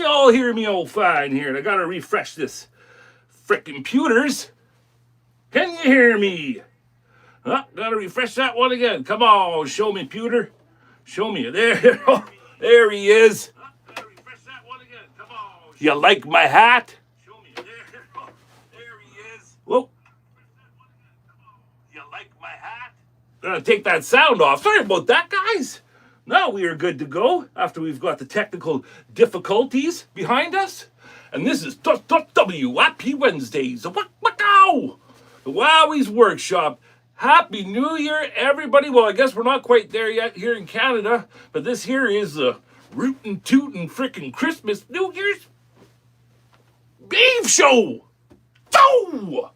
all hear me all fine here? And I gotta refresh this frickin' computers. Can you hear me? Gotta refresh that one again. Come on, show me, pewter. Show me. There, there he is. Gotta refresh that one again. Come on. You like my hat? Show me. There he is. Whoa. You like my hat? Gonna take that sound off. Sorry about that, guys. Now we are good to go after we've got the technical difficulties behind us. And this is WAP Wednesdays. Wow! The Wowies Workshop. Happy New Year, everybody. Well, I guess we're not quite there yet here in Canada, but this here is the rootin' tootin' frickin' Christmas New Year's Eve show. Oh!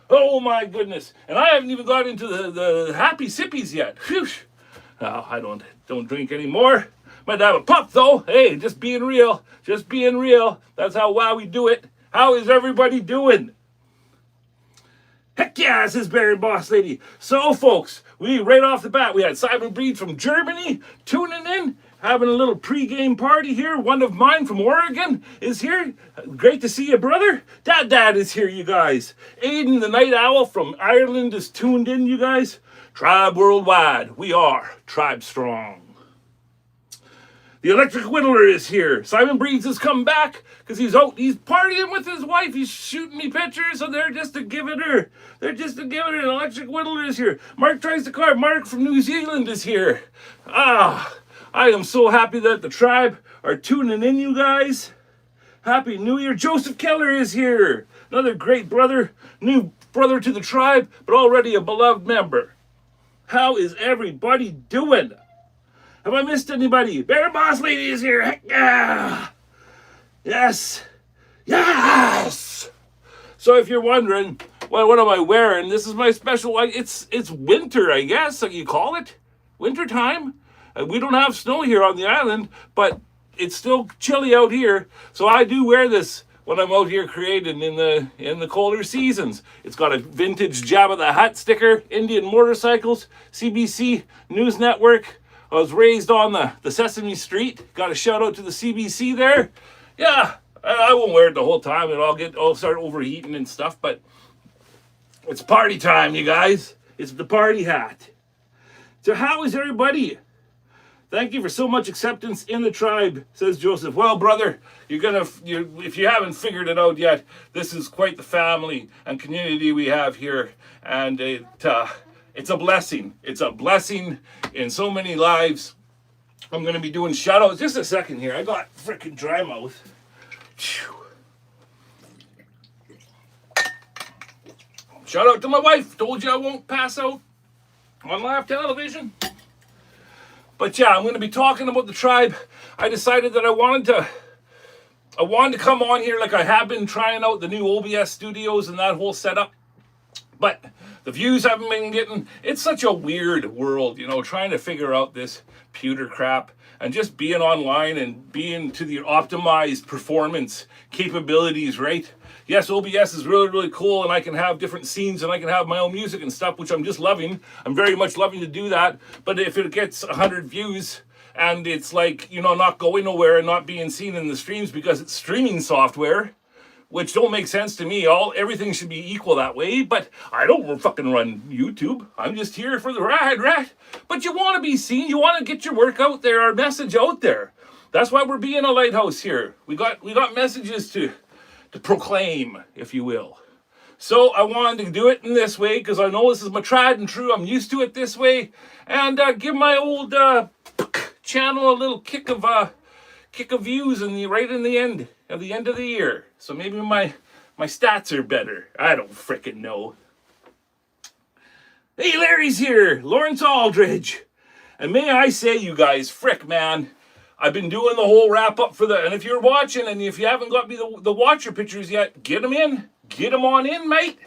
Oh my goodness. And I haven't even got into the happy sippies yet. Phew. Oh, I don't drink anymore. Might have a pup though. Hey, just being real. Just being real. That's how we do it. How is everybody doing? Heck yeah, this is Barry Boss Lady. So folks, right off the bat, we had Simon Breed from Germany tuning in, having a little pre-game party here. One of mine from Oregon is here. Great to see you, brother. Dad is here, you guys. Aiden the Night Owl from Ireland is tuned in, you guys. Tribe worldwide, we are Tribe Strong. The Electric Whittler is here. Simon Breeds has come back because he's partying with his wife. He's shooting me pictures, so they're just to give it her. The Electric Whittler is here. Mark tries the car. Mark from New Zealand is here. I am so happy that the tribe are tuning in, you guys. Happy New Year. Joseph Keller is here. Another great brother, new brother to the tribe, but already a beloved member. How is everybody doing? Have I missed anybody? Bear Boss Lady is here. Heck yeah. Yes. Yes. So if you're wondering, well, what am I wearing? This is my special, it's winter, I guess, like you call it. Winter time. We don't have snow here on the island, but it's still chilly out here. So I do wear this when I'm out here creating in the colder seasons. It's got a vintage Jabba the Hutt sticker, Indian Motorcycles, CBC News Network. I was raised on the Sesame Street. Got a shout out to the CBC there. Yeah, I won't wear it the whole time and I'll start overheating and stuff, but it's party time, you guys. It's the party hat. So how is everybody? Thank you for so much acceptance in the tribe, says Joseph. Well, brother, if you haven't figured it out yet, this is quite the family and community we have here, and it's a blessing. It's a blessing in so many lives. I'm going to be doing shout outs. Just a second here. I got freaking dry mouth. Shout out to my wife. Told you I won't pass out on live television. But yeah, I'm going to be talking about the tribe. I decided that I wanted to come on here like I have been trying out the new OBS studios and that whole setup. But the views haven't been getting, it's such a weird world, trying to figure out this pewter crap and just being online and being to the optimized performance capabilities, right? Yes, OBS is really, really cool and I can have different scenes and I can have my own music and stuff, which I'm just loving. I'm very much loving to do that. But if it gets 100 views and it's like, not going nowhere and not being seen in the streams because it's streaming software, which don't make sense to me. Everything should be equal that way, but I don't fucking run YouTube. I'm just here for the ride, right? But you want to be seen. You want to get your work out there, our message out there. That's why we're being a lighthouse here. We got messages to proclaim, if you will. So I wanted to do it in this way because I know this is my tried and true. I'm used to it this way, and give my old channel a little kick of views right in the end of the year. So maybe my stats are better. I don't frickin' know. Hey, Larry's here. Lawrence Aldridge. And may I say, you guys, frick, man, I've been doing the whole wrap up and if you're watching and if you haven't got me the watcher pictures yet, get them in. Get them on in, mate.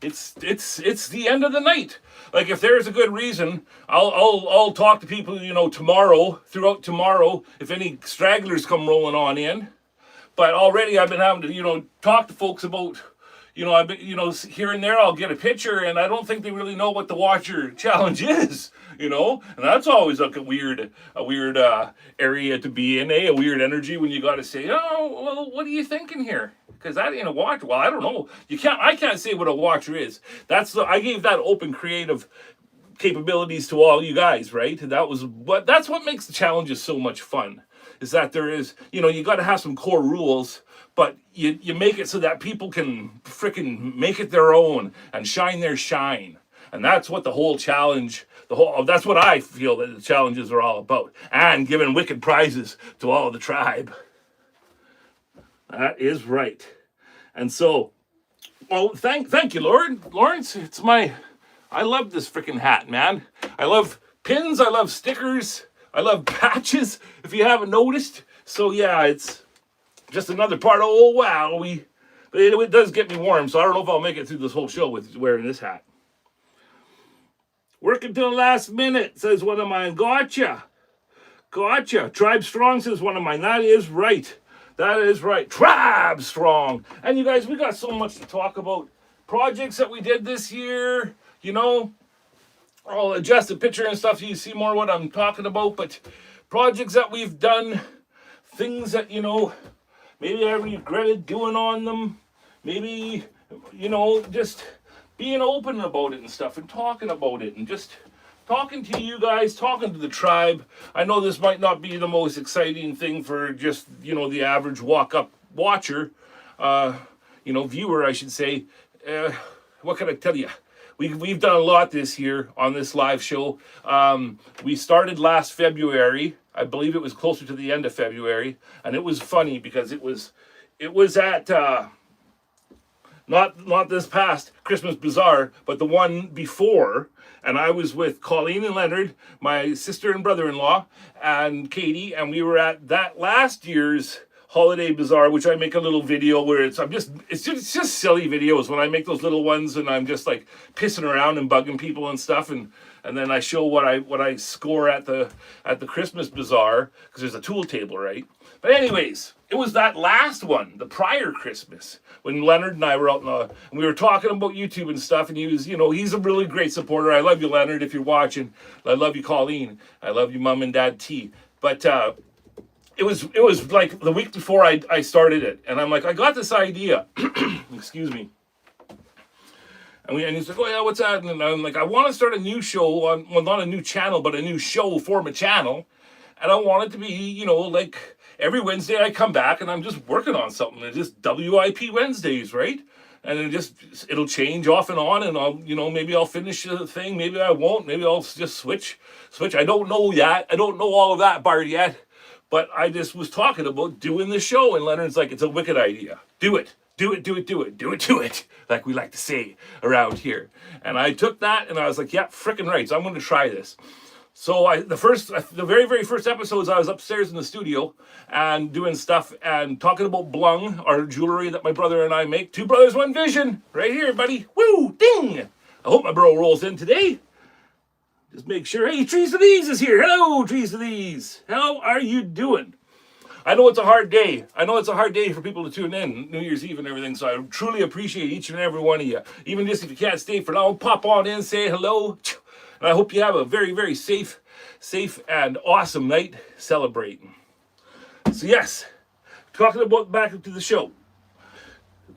It's the end of the night. Like if there's a good reason, I'll talk to people, throughout tomorrow, if any stragglers come rolling on in. But already I've been having to, talk to folks about, I've been, here and there I'll get a picture, and I don't think they really know what the Watcher Challenge is, and that's always like a weird area to be in, a weird energy when you got to say, oh, well, what are you thinking here? Because that ain't a Watcher. Well, I don't know. I can't say what a Watcher is. I gave that open creative capabilities to all you guys, right? And that's what makes the challenges so much fun, is that there is, you got to have some core rules, but you make it so that people can freaking make it their own and shine their shine. And that's what the whole challenge, that's what I feel that the challenges are all about. And giving wicked prizes to all the tribe. That is right. And so, well, thank you, Lawrence. I love this freaking hat, man. I love pins. I love stickers. I love patches, if you haven't noticed. So, yeah, it's just another part of old WoW. But it does get me warm, so I don't know if I'll make it through this whole show with wearing this hat. Working till the last minute, says one of mine. Gotcha. Tribe Strong, says one of mine. That is right. Tribe Strong. And you guys, we got so much to talk about. Projects that we did this year. I'll adjust the picture and stuff so you see more what I'm talking about, but projects that we've done, things that, maybe I regretted doing on them, maybe, just being open about it and stuff and talking about it and just talking to you guys, talking to the tribe. I know this might not be the most exciting thing for just, the average walk-up watcher, viewer, I should say. What can I tell you? We've done a lot this year on this live show. We started last February. I believe it was closer to the end of February, and it was funny because it was at not this past Christmas Bazaar, but the one before, and I was with Colleen and Leonard, my sister and brother-in-law, and Katie, and we were at that last year's Holiday Bazaar, which I make a little video where it's just silly videos when I make those little ones, and I'm just like pissing around and bugging people and stuff, and then I show what I score at the Christmas Bazaar, because there's a tool table, right? But anyways, it was that last one, the prior Christmas, when Leonard and I were out and we were talking about YouTube and stuff, and he was, he's a really great supporter. I love you, Leonard, if you're watching. I love you, Colleen. I love you, Mom and Dad T. But it was like the week before I started it, and I'm like, I got this idea. Excuse me. And he's like, oh yeah, what's that? And I'm like, I want to start a new show not a new channel, but a new show for my channel. And I want it to be, like every Wednesday I come back and I'm just working on something. It's just WIP Wednesdays, right? And it'll change off and on, and I'll, maybe I'll finish the thing, maybe I won't, maybe I'll just switch. I don't know yet. I don't know all of that, Bart, yet. But I just was talking about doing the show, and Leonard's like, it's a wicked idea. Do it, like we like to say around here. And I took that, and I was like, yeah, frickin' right, so I'm going to try this. So the very, very first episodes, I was upstairs in the studio and doing stuff and talking about Blung, our jewelry that my brother and I make. Two brothers, one vision, right here, buddy. Woo, ding. I hope my bro rolls in today. Just make sure, hey, Trees of These is here. Hello, Trees of These. How are you doing? I know it's a hard day. I know it's a hard day for people to tune in, New Year's Eve and everything, so I truly appreciate each and every one of you. Even just if you can't stay for long, pop on in, say hello. And I hope you have a very, very safe and awesome night celebrating. So yes, talking about back to the show.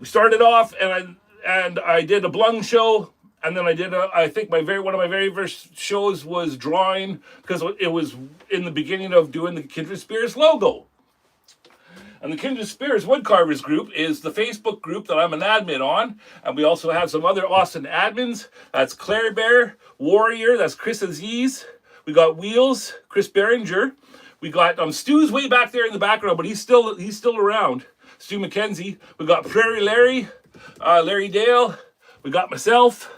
We started off, and I did a Blung show. And then I think one of my very first shows was drawing, because it was in the beginning of doing the Kindred Spirits logo. And the Kindred Spirits Woodcarvers group is the Facebook group that I'm an admin on. And we also have some other awesome admins. That's Claire Bear, Warrior, that's Chris Aziz. We got Wheels, Chris Behringer. We got Stu's way back there in the background, but he's still around. Stu McKenzie. We got Prairie Larry, Larry Dale. We got myself.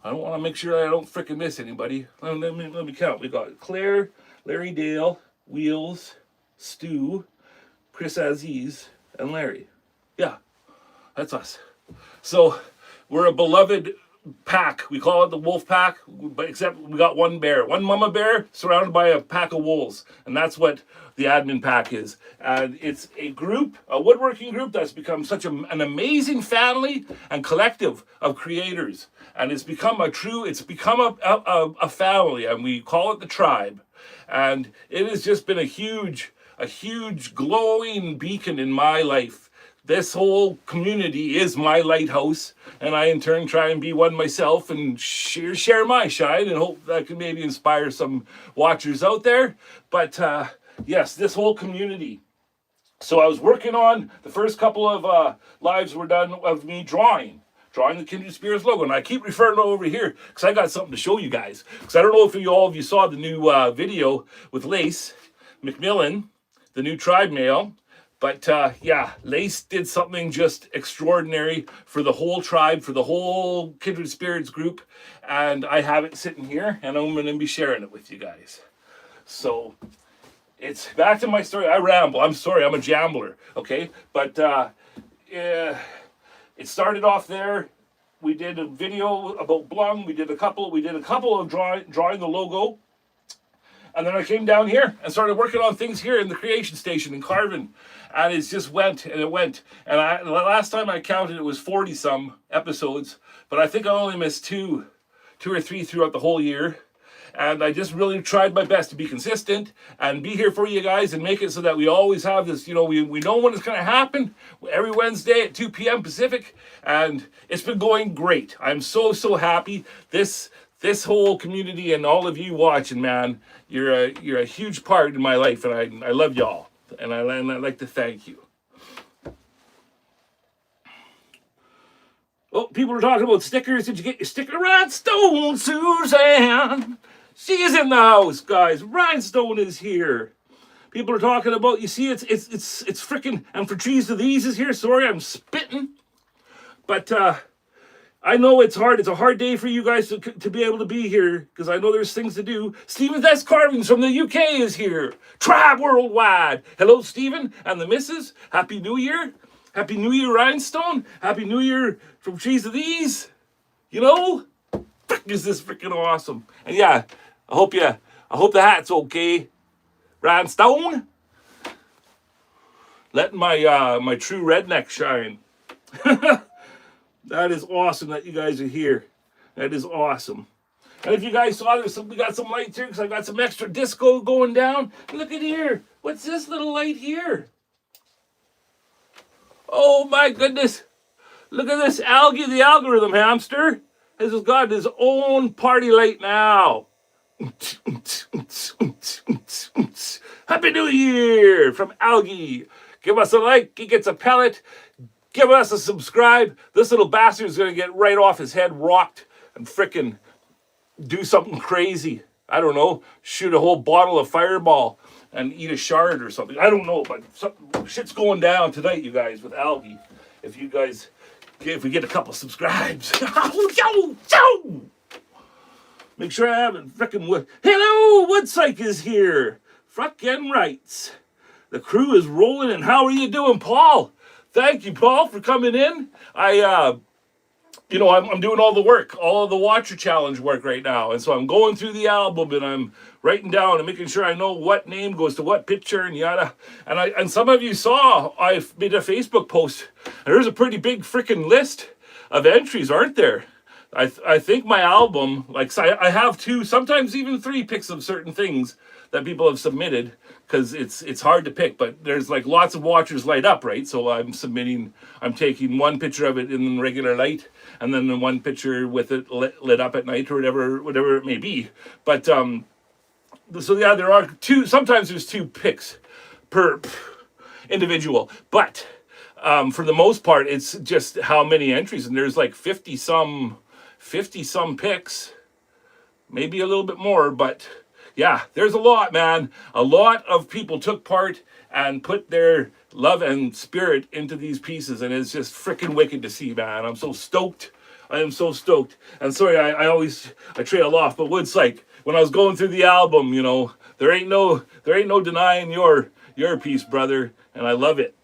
I don't want to make sure that I don't frickin' miss anybody. Let me count. We got Claire, Larry Dale, Wheels, Stu, Chris Aziz, and Larry. Yeah, that's us. So we're a beloved pack. We call it the wolf pack, but except we got one bear, one mama bear surrounded by a pack of wolves, and that's what the admin pack is. And it's a group, a woodworking group that's become such an amazing family and collective of creators, and it's become a family, and we call it the tribe. And it has just been a huge glowing beacon in my life. This whole community is my lighthouse, and I in turn try and be one myself and share my shine and hope that I can maybe inspire some watchers out there. But yes, this whole community. So I was working on the first couple of lives were done of me drawing the Kindred Spirits logo, and I keep referring over here because I got something to show you guys. Because I don't know if all of you saw the new video with Lace McMillan, the new tribe male. But yeah, Lace did something just extraordinary for the whole tribe, for the whole Kindred Spirits group. And I have it sitting here, and I'm going to be sharing it with you guys. So it's back to my story. I ramble. I'm sorry. I'm a jambler. Okay. But it started off there. We did a video about Blum. We did a couple of drawing the logo. And then I came down here and started working on things here in the creation station in Carvin. And it just went and it went. And the last time I counted, it was 40 some episodes. But I think I only missed two or three throughout the whole year. And I just really tried my best to be consistent and be here for you guys and make it so that we always have this, we know when it's going to happen every Wednesday at 2 p.m. Pacific. And it's been going great. I'm so happy. This whole community and all of you watching, man, you're a huge part in my life, and I love y'all, and I'd like to thank you. Oh, people are talking about stickers. Did you get your sticker? Rhinestone Suzanne, she's in the house, guys. Rhinestone is here. People are talking about. You see, it's freaking. And for trees to these is here. Sorry, I'm spitting, but I know it's hard. It's a hard day for you guys to be able to be here because I know there's things to do. Stephen S. Carvings from the UK is here. Tribe Worldwide. Hello, Stephen and the missus. Happy New Year. Happy New Year, Rhinestone. Happy New Year from Trees to These. Frick, is this freaking awesome. And yeah, I hope the hat's okay. Rhinestone. Letting my true redneck shine. That is awesome that you guys are here. That is awesome. And if you guys saw, we got some lights here because I got some extra disco going down. Look at here. What's this little light here? Oh my goodness. Look at this Algie, the algorithm hamster, has got his own party light now. Happy New Year from Algie. Give us a like. He gets a pellet. Give us a subscribe. This little bastard is going to get right off his head, rocked, and frickin' do something crazy. I don't know. Shoot a whole bottle of Fireball and eat a shard or something. I don't know, but shit's going down tonight, you guys, with Algie. If we get a couple subscribes. Make sure I have it frickin' wood. Hello, Woodsyke is here. Frickin' rights. The crew is rolling, and how are you doing, Paul? Thank you, Paul, for coming in. I'm doing all the work, all of the Watcher Challenge work right now. And so I'm going through the album and I'm writing down and making sure I know what name goes to what picture and yada. And some of you saw, I made a Facebook post. And there's a pretty big freaking list of entries, aren't there? I think my album, I have 2, sometimes even 3 picks of certain things that people have submitted. Because it's hard to pick, but there's lots of watchers light up, right? So I'm taking one picture of it in regular light, and then one picture with it lit up at night or whatever it may be. But so yeah, there are 2. Sometimes there's 2 picks per individual, but for the most part, it's just how many entries, and there's 50 some picks, maybe a little bit more, but. Yeah, there's a lot, man. A lot of people took part and put their love and spirit into these pieces, and it's just freaking wicked to see, man. I'm so stoked. I am so stoked. And sorry, I trail off, but Woodsyke, when I was going through the album, there ain't no denying your piece, brother, and I love it.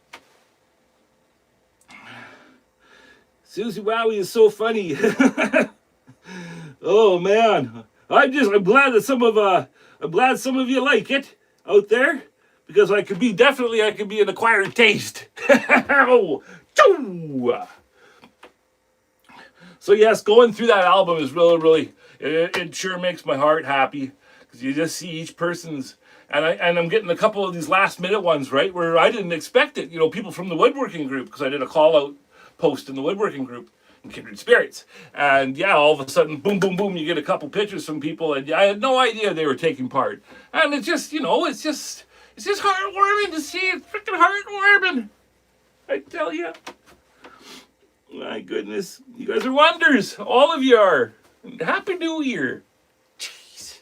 Susie Wowie is so funny. Oh man, I'm glad that I'm glad some of you like it out there because I could be an acquired taste. Oh, choo! So yes, going through that album is really it sure makes my heart happy because you just see each person's and I'm getting a couple of these last minute ones right where I didn't expect it. You know, people from the woodworking group because I did a call out post in the woodworking group in Kindred Spirits, and yeah, all of a sudden, boom, boom, boom, you get a couple pictures from people, and I had no idea they were taking part, and it just it's just heartwarming to see it, freaking heartwarming. I tell you. My goodness, you guys are wonders. All of you are. Happy New Year. Jeez.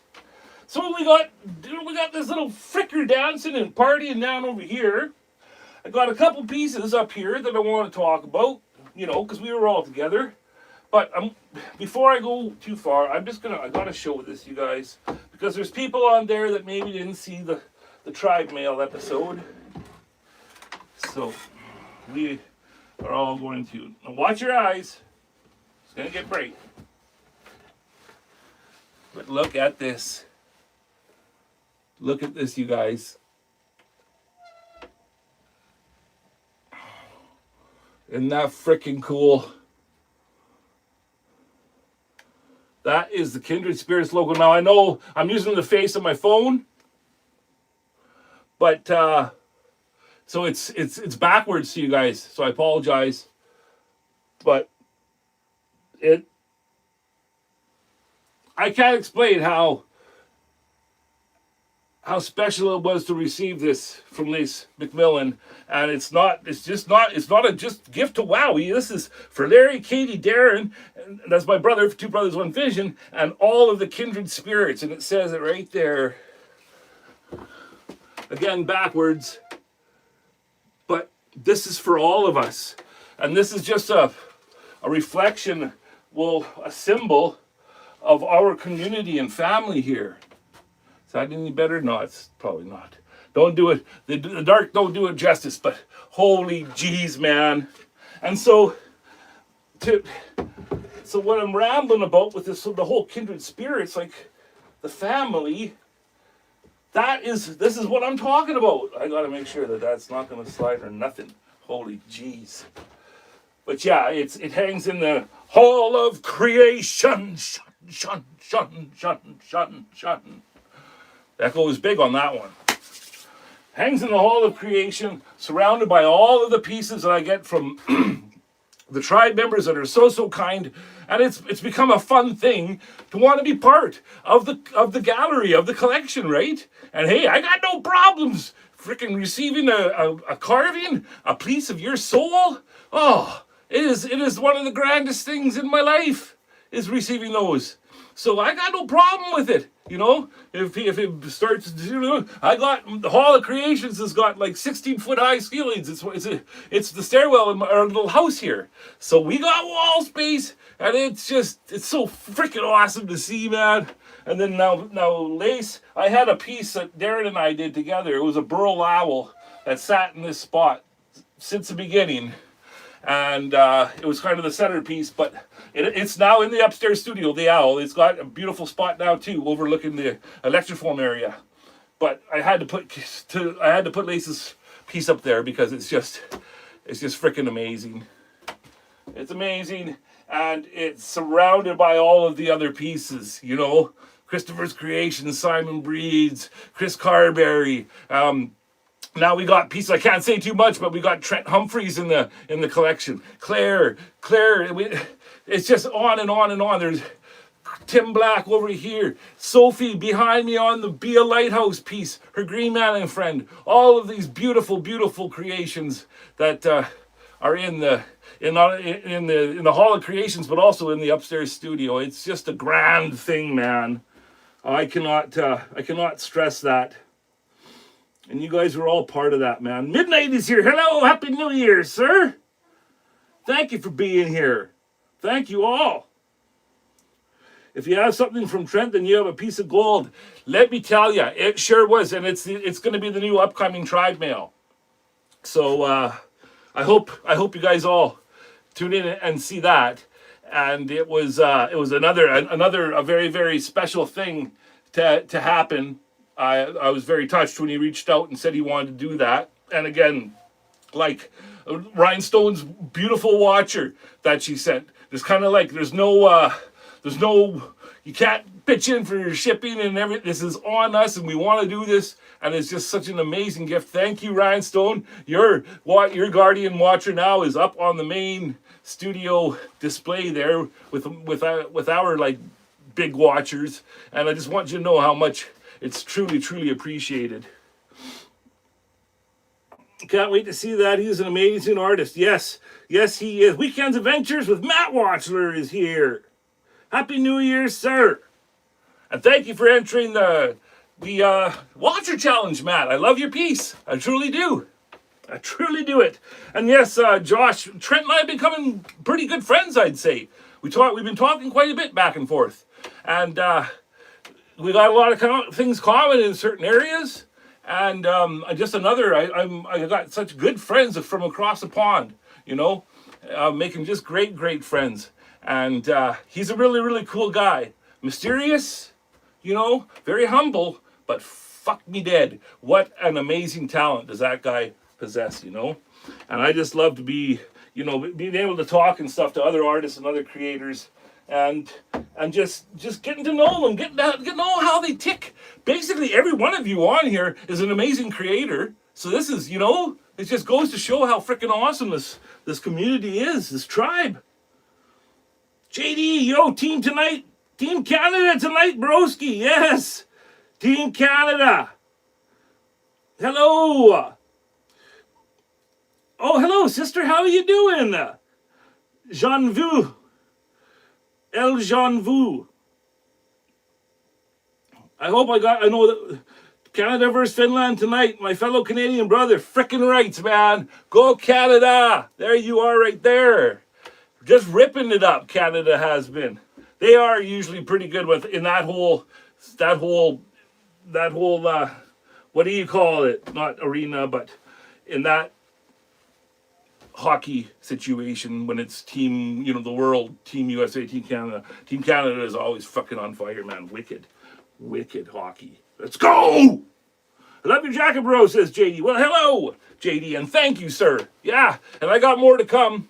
So we got this little fricker dancing and partying down over here. I got a couple pieces up here that I want to talk about, you know, because we were all together. But before I go too far, I gotta show this, you guys, because there's people on there that maybe didn't see the Tribe Mail episode. So we are all going to now watch your eyes. It's gonna get bright. But look at this. Look at this, you guys. Isn't that freaking cool? That is the Kindred Spirits logo. Now I know I'm using the face of my phone, but so it's backwards to you guys. So I apologize, but I can't explain how special it was to receive this from Lace McMillan, and it's not a just gift to Wowie. This is for Larry, Katie, Darren, and that's my brother, Two Brothers, One Vision, and all of the Kindred Spirits, and it says it right there. Again, backwards, but this is for all of us, and this is just a reflection, a symbol of our community and family here. Is that any better? No, it's probably not. Don't do it. The dark don't do it justice, but holy jeez, man. And so what I'm rambling about with this, the whole Kindred Spirits, like the family, this is what I'm talking about. I got to make sure that that's not going to slide or nothing. Holy jeez. But yeah, it hangs in the Hall of Creation. Shun. Echo is big on that one. Hangs in the Hall of Creation, surrounded by all of the pieces that I get from the tribe members that are so kind, and it's become a fun thing to want to be part of the gallery, of the collection, right? And hey, I got no problems freaking receiving a carving, a piece of your soul. Oh, it is one of the grandest things in my life, is receiving those. So I got no problem with it, you know. If it starts, I got the Hall of Creations has got like 16-foot high ceilings. It's the stairwell in our little house here. So we got wall space, and it's so freaking awesome to see, man. And then now Lace, I had a piece that Darren and I did together. It was a burl owl that sat in this spot since the beginning. And it was kind of the centerpiece, but it's now in the upstairs studio, the owl. It's got a beautiful spot now too, overlooking the electrofoam area. But I had to put Lace's piece up there because it's just freaking amazing. It's amazing, and it's surrounded by all of the other pieces, you know. Christopher's Creations, Simon Breeds, Chris Carberry. Now we got pieces, I can't say too much, but we got Trent Humphreys in the collection. Claire, it's just on and on and on. There's Tim Black over here. Sophie behind me on the Be a Lighthouse piece. Her Green Man and Friend. All of these beautiful, beautiful creations that are in the Hall of Creations, but also in the upstairs studio. It's just a grand thing, man. I cannot stress that. And you guys are all part of that, man. Midnight is here. Hello, Happy New Year, sir. Thank you for being here. Thank you all. If you have something from Trent, then you have a piece of gold. Let me tell you, it sure was, and it's going to be the new upcoming Tribe Mail. So I hope you guys all tune in and see that. and it was another a very very special thing to happen. I was very touched when he reached out and said he wanted to do that. And again, like Rhinestone's beautiful watcher that she sent. There's kind of like there's no you can't pitch in for your shipping and everything. This is on us, and we want to do this, and it's just such an amazing gift. Thank you, Rhinestone. Your Guardian watcher now is up on the main studio display there with our like big watchers, and I just want you to know how much it's truly appreciated. Can't wait to see that. He's an amazing artist. Yes, he is. Weekends Adventures with Matt Watchler is here. Happy New Year, sir. And thank you for entering the Watcher Challenge, Matt. I love your piece. I truly do. I truly do it. And yes, Josh, Trent and I have becoming pretty good friends, I'd say. We've been talking quite a bit back and forth. And we got a lot of things common in certain areas. And I got such good friends from across the pond, making just great friends. And he's a really cool guy. Mysterious, very humble, but fuck me dead. What an amazing talent does that guy possess, And I just love to be, being able to talk and stuff to other artists and other creators. And just getting to know them, getting to know how they tick. Basically, every one of you on here is an amazing creator. So this is, it just goes to show how freaking awesome this community is, this tribe. JD, Team Canada tonight, broski. Yes, Team Canada. Hello. Oh, hello, sister. How are you doing? Jean Vu. El Jean Vu. I know that Canada versus Finland tonight. My fellow Canadian brother, frickin' rights, man. Go Canada. There you are right there. Just ripping it up, Canada has been. They are usually pretty good in that whole what do you call it? Not arena, but in that hockey situation when it's team, the world, Team USA, Team Canada. Team Canada is always fucking on fire, man. Wicked hockey. Let's go! I love your jacket, bro, says JD. Well, hello, JD, and thank you, sir. Yeah, and I got more to come.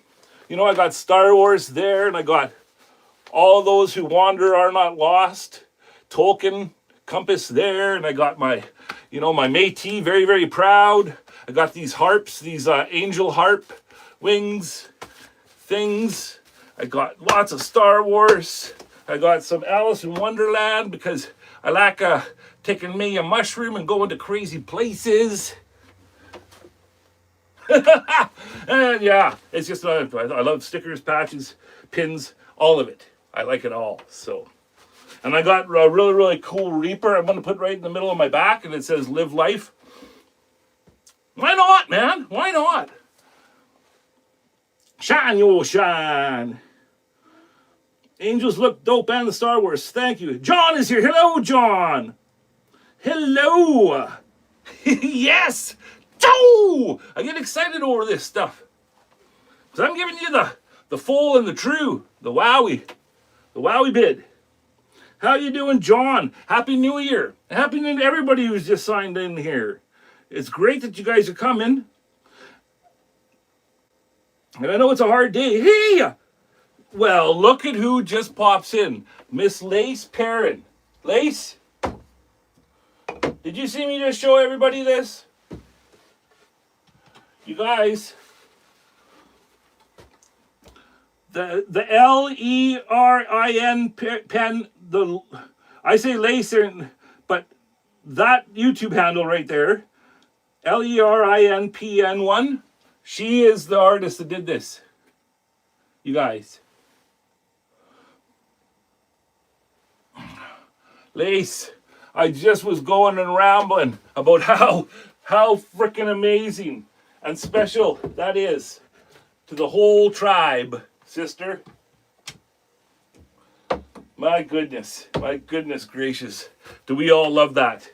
I got Star Wars there, and I got All Those Who Wander Are Not Lost, Tolkien Compass there, and I got my Métis, very, very proud. I got these harps, these angel harp wings things. I got lots of Star Wars. I got some Alice in Wonderland because I like taking me a mushroom and going to crazy places. And yeah, it's just I love stickers, patches, pins, all of it. I like it all. So, and I got a really cool Reaper. I'm going to put right in the middle of my back, and it says "Live Life." Why not, man? Why not? Shine, you shine. Angels look dope, and the Star Wars. Thank you. John is here. Hello, John. Hello. Yes. Joe! I get excited over this stuff. Because I'm giving you the full and the true, the wowie bid. How you doing, John? Happy New Year. Happy New Year to everybody who's just signed in here. It's great that you guys are coming. And I know it's a hard day. Hey! Well, look at who just pops in. Miss Lace Perrin. Lace? Did you see me just show everybody this? You guys, the Lerin pen, I say Lacer, but that YouTube handle right there, LERINPN1, she is the artist that did this. You guys. Lace, I just was going and rambling about how freaking amazing and special that is to the whole tribe, sister. My goodness gracious. Do we all love that?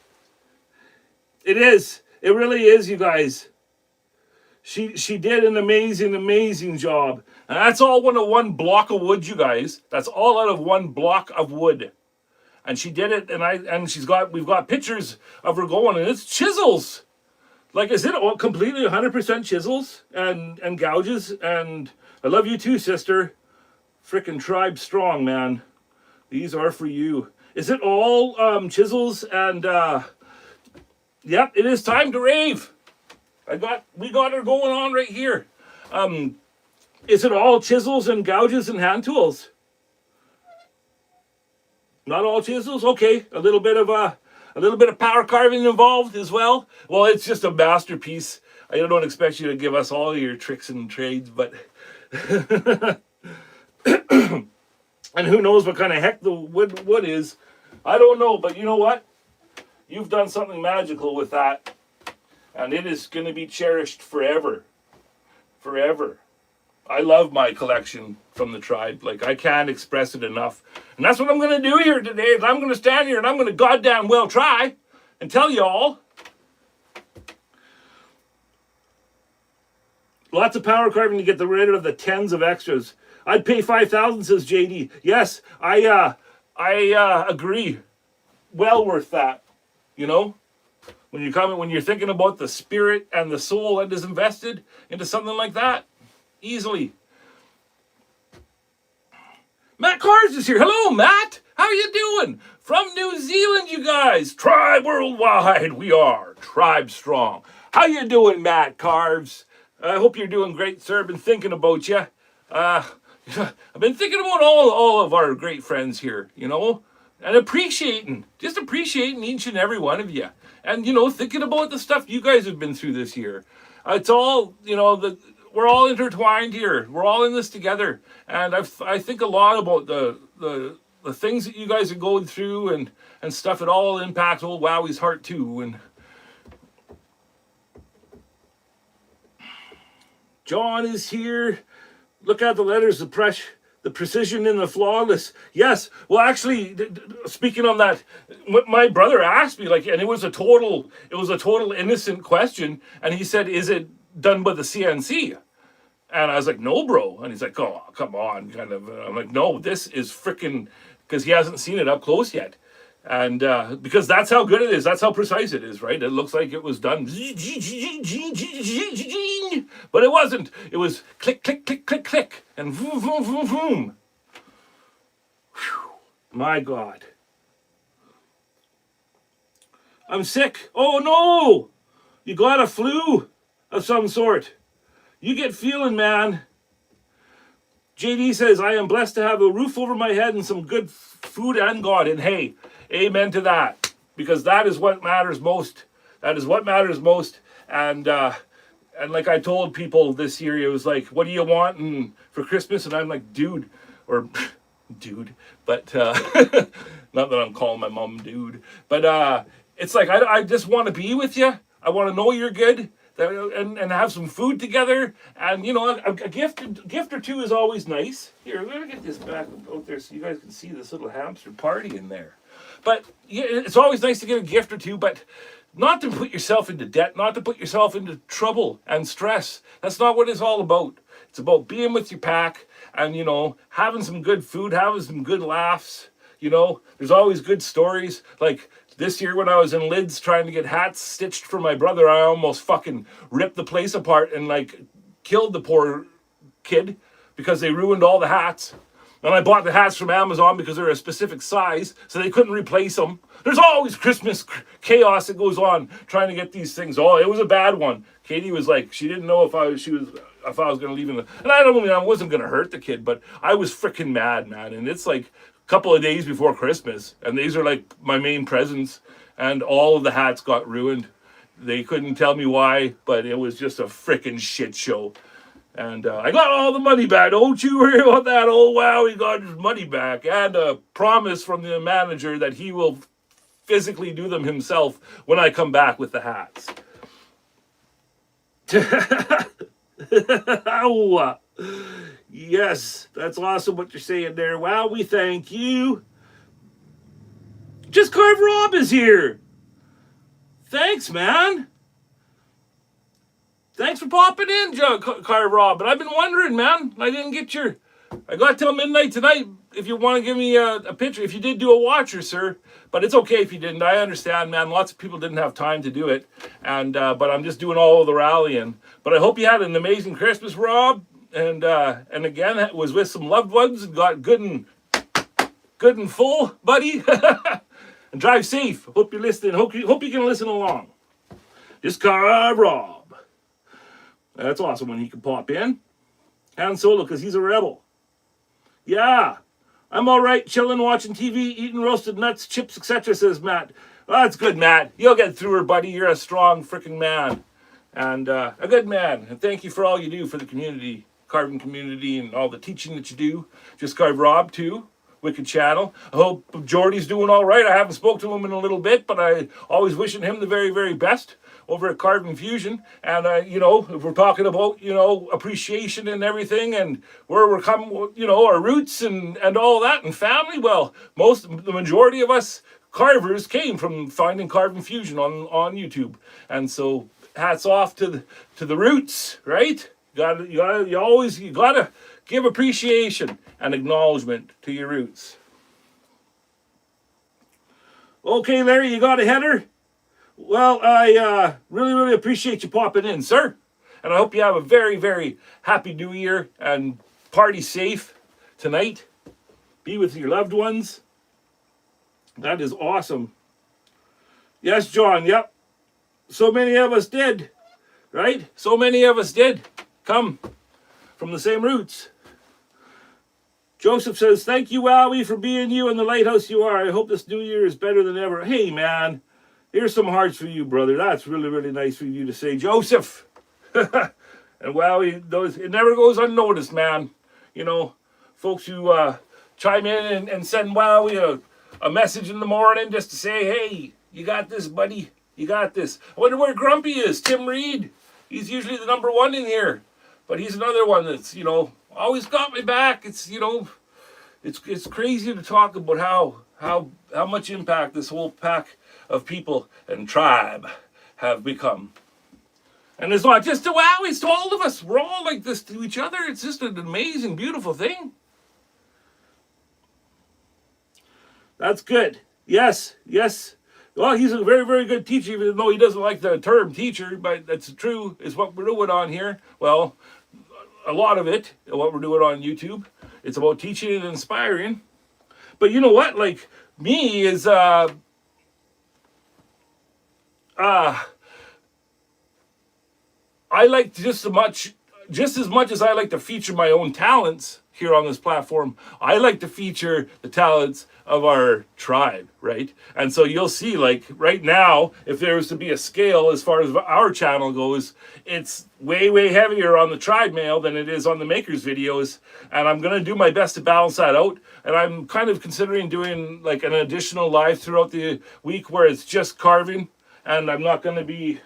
It is. It really is, you guys. She did an amazing job. And that's all out of one block of wood, you guys. That's all out of one block of wood. And she did it, and we've got pictures of her going, and it's chisels. Like, is it all completely 100% chisels and gouges? And I love you too, sister. Frickin' Tribe Strong, man. These are for you. Is it all chisels and yep, it is time to rave. We got her going on right here. Is it all chisels and gouges and hand tools? Not all chisels? Okay. A little bit of power carving involved as well. Well, it's just a masterpiece. I don't expect you to give us all your tricks and trades, but and who knows what kind of heck the wood is. I don't know, but you know what? You've done something magical with that. And it is going to be cherished forever. Forever. I love my collection from the tribe. Like, I can't express it enough. And that's what I'm going to do here today. Is I'm going to stand here and I'm going to goddamn well try and tell you all. Lots of power carving to get rid of the tens of extras. I'd pay 5,000, says JD. Yes, I agree. Well worth that. You know? When you're thinking about the spirit and the soul that is invested into something like that, easily. Matt Cars is here. Hello, Matt. How you doing? From New Zealand, you guys. Tribe worldwide. We are Tribe Strong. How you doing, Matt Carves? I hope you're doing great, sir. Been thinking about you. I've been thinking about all of our great friends here, you know, and appreciating each and every one of you. And, you know, thinking about the stuff you guys have been through this year. It's all, you know, we're all intertwined here. We're all in this together. And I think a lot about the things that you guys are going through and stuff. It all impacts old Wowie's heart too. And John is here. Look at the letters, the precision and the flawless. Yes. Well, actually, speaking on that, my brother asked me, like, and it was a total innocent question. And he said, is it done by the CNC? And I was like, no, bro. And he's like, oh, come on. Kind of. I'm like, no, this is freaking, because he hasn't seen it up close yet. And because that's how good it is. That's how precise it is, right? It looks like it was done. But it wasn't. It was click, click, click, click, click. And vroom, vroom, vroom, vroom. Whew. My God. I'm sick. Oh, no. You got a flu of some sort. You get feeling, man. JD says, I am blessed to have a roof over my head and some good food and God. And hey, amen to that. Because that is what matters most. That is what matters most. And like I told people this year, it was like, what do you want for Christmas? And I'm like, dude. Or dude. But not that I'm calling my mom dude. But it's like, I just want to be with you. I want to know you're good. And have some food together, and you know, a gift or two is always nice. Here, let me get this back out there so you guys can see this little hamster party in there. But yeah, it's always nice to get a gift or two, but not to put yourself into debt, not to put yourself into trouble and stress. That's not what it's all about. It's about being with your pack and, you know, having some good food, having some good laughs. You know, there's always good stories. Like this year when I was in Lids trying to get hats stitched for my brother, I almost fucking ripped the place apart and like killed the poor kid because they ruined all the hats. And I bought the hats from Amazon because they're a specific size, so they couldn't replace them. There's always Christmas chaos that goes on trying to get these things. Oh, it was a bad one. Katie was like, she didn't know if I was going to leave him. And I wasn't going to hurt the kid, but I was freaking mad, man. And it's like couple of days before Christmas, and these are like my main presents, and all of the hats got ruined. They couldn't tell me why, but it was just a freaking shit show. And I got all the money back. Don't you worry about that. Oh, wow, he got his money back. And a promise from the manager that he will physically do them himself when I come back with the hats. Ow. Yes, that's awesome what you're saying there. Wow, we thank you. Just Carve Rob is here. Thanks, man. Thanks for popping in, Car Rob. But I've been wondering, man. I didn't get your. I got till midnight tonight. If you want to give me a picture, if you did do a watcher, sir. But it's okay if you didn't. I understand, man. Lots of people didn't have time to do it, and but I'm just doing all of the rallying. But I hope you had an amazing Christmas, Rob. And again, it was with some loved ones and got good and full, buddy. And drive safe. Hope you're listening. Hope you can listen along. Just Car Rob. That's awesome when he can pop in. Han Solo, because he's a rebel. Yeah. I'm all right, chilling, watching TV, eating roasted nuts, chips, etc., says Matt. Well, that's good, Matt. You'll get through her, buddy. You're a strong freaking man. And a good man. And thank you for all you do for the community, carving community, and all the teaching that you do. Just Carve Rob, too. Wicked channel. I hope Jordy's doing all right. I haven't spoke to him in a little bit, but I always wishing him the very, very best over at Carving Fusion. And, if we're talking about, appreciation and everything and where we're coming, our roots and all that and family, well, the majority of us carvers came from finding Carving Fusion on YouTube. And so hats off to the roots, right? You gotta give appreciation and acknowledgement to your roots. Okay, Larry, you got a header? Well, I really, really appreciate you popping in, sir. And I hope you have a very, very happy New Year and party safe tonight. Be with your loved ones. That is awesome. Yes, John, yep. So many of us did, right? So many of us did come from the same roots. Joseph says, thank you, Wowie, for being you and the lighthouse you are. I hope this new year is better than ever. Hey, man, here's some hearts for you, brother. That's really, really nice for you to say, Joseph. And Wowie, it never goes unnoticed, man. Folks who chime in and send Wowie a message in the morning just to say, hey, you got this, buddy. You got this. I wonder where Grumpy is. Tim Reed. He's usually the number one in here. But he's another one that's, always got my back. It's, it's crazy to talk about how much impact this whole pack of people and tribe have become. And it's not just to Wowie, it's to all of us. We're all like this to each other. It's just an amazing, beautiful thing. That's good. Yes. Well, he's a very, very good teacher, even though he doesn't like the term teacher, but that's true, is what we're doing on here. Well, a lot of it, what we're doing on YouTube, it's about teaching and inspiring. But you know what? Like, me is, I like just as much as I like to feature my own talents here on this platform, I like to feature the talents of our tribe, right? And so you'll see, like, right now, if there was to be a scale as far as our channel goes, it's way, way heavier on the tribe mail than it is on the makers videos. And I'm going to do my best to balance that out. And I'm kind of considering doing, like, an additional live throughout the week where it's just carving. And I'm not going to be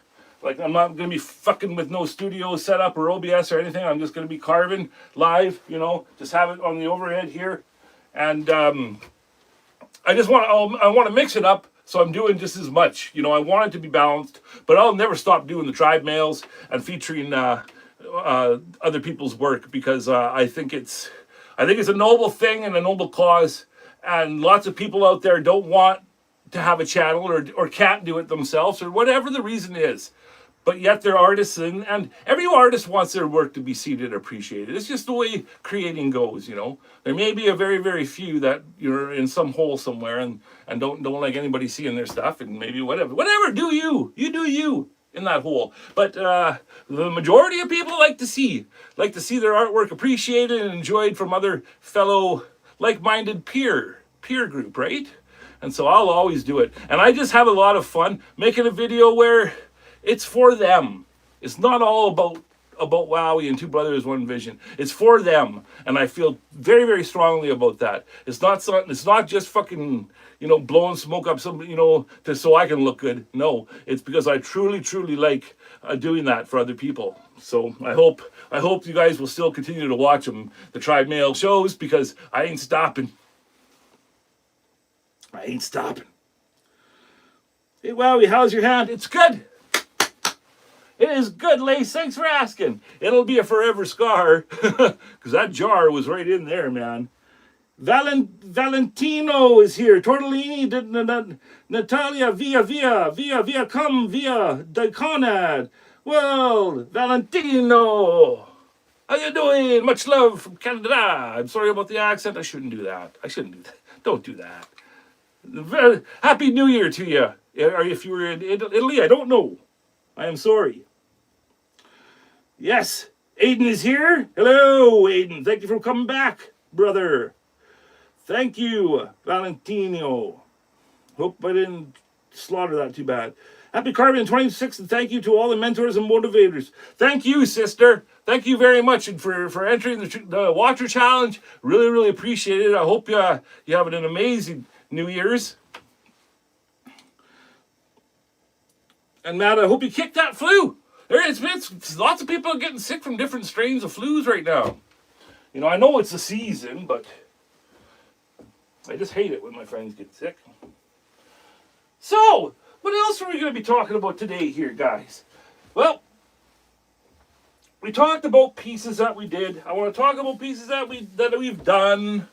fucking with no studio setup or OBS or anything. I'm just going to be carving live, just have it on the overhead here. And I want to mix it up, so I'm doing just as much. I want it to be balanced, but I'll never stop doing the tribe mails and featuring other people's work because I think it's a noble thing and a noble cause, and lots of people out there don't want to have a channel or can't do it themselves or whatever the reason is. But yet they're artists, and every artist wants their work to be seen and appreciated. It's just the way creating goes, There may be a very, very few that you're in some hole somewhere and don't like anybody seeing their stuff, and maybe whatever, do you do you in that hole. But the majority of people like to see their artwork appreciated and enjoyed from other fellow like-minded peer group, right? And so I'll always do it. And I just have a lot of fun making a video where it's for them. It's not all about Wowie and Two Brothers, One Vision. It's for them. And I feel very, very strongly about that. It's not just fucking, blowing smoke up some, so I can look good. No, it's because I truly, truly like doing that for other people. So I hope you guys will still continue to watch them, the Tribe Mail shows, because I ain't stopping. Hey, Wowie, how's your hand? It's good. It is good, Lace. Thanks for asking. It'll be a forever scar because that jar was right in there, man. Valentino is here. Tortellini, Natalia, via, come, via, Diconad. Well, Valentino. How you doing? Much love from Canada. I'm sorry about the accent. I shouldn't do that. Don't do that. Happy New Year to you. Or if you were in Italy, I don't know. I am sorry. Yes, Aiden is here. Hello, Aiden. Thank you for coming back, brother. Thank you, Valentino. Hope I didn't slaughter that too bad. Happy Carving 26, and thank you to all the mentors and motivators. Thank you, sister. Thank you very much for entering the Watcher Challenge. Really, really appreciate it. I hope you have an amazing New Year's. And Matt, I hope you kicked that flu. Lots of people are getting sick from different strains of flus right now. You know, I know it's the season, but I just hate it when my friends get sick. So, what else are we going to be talking about today here, guys? Well, we talked about pieces that we did. I want to talk about pieces that we've done.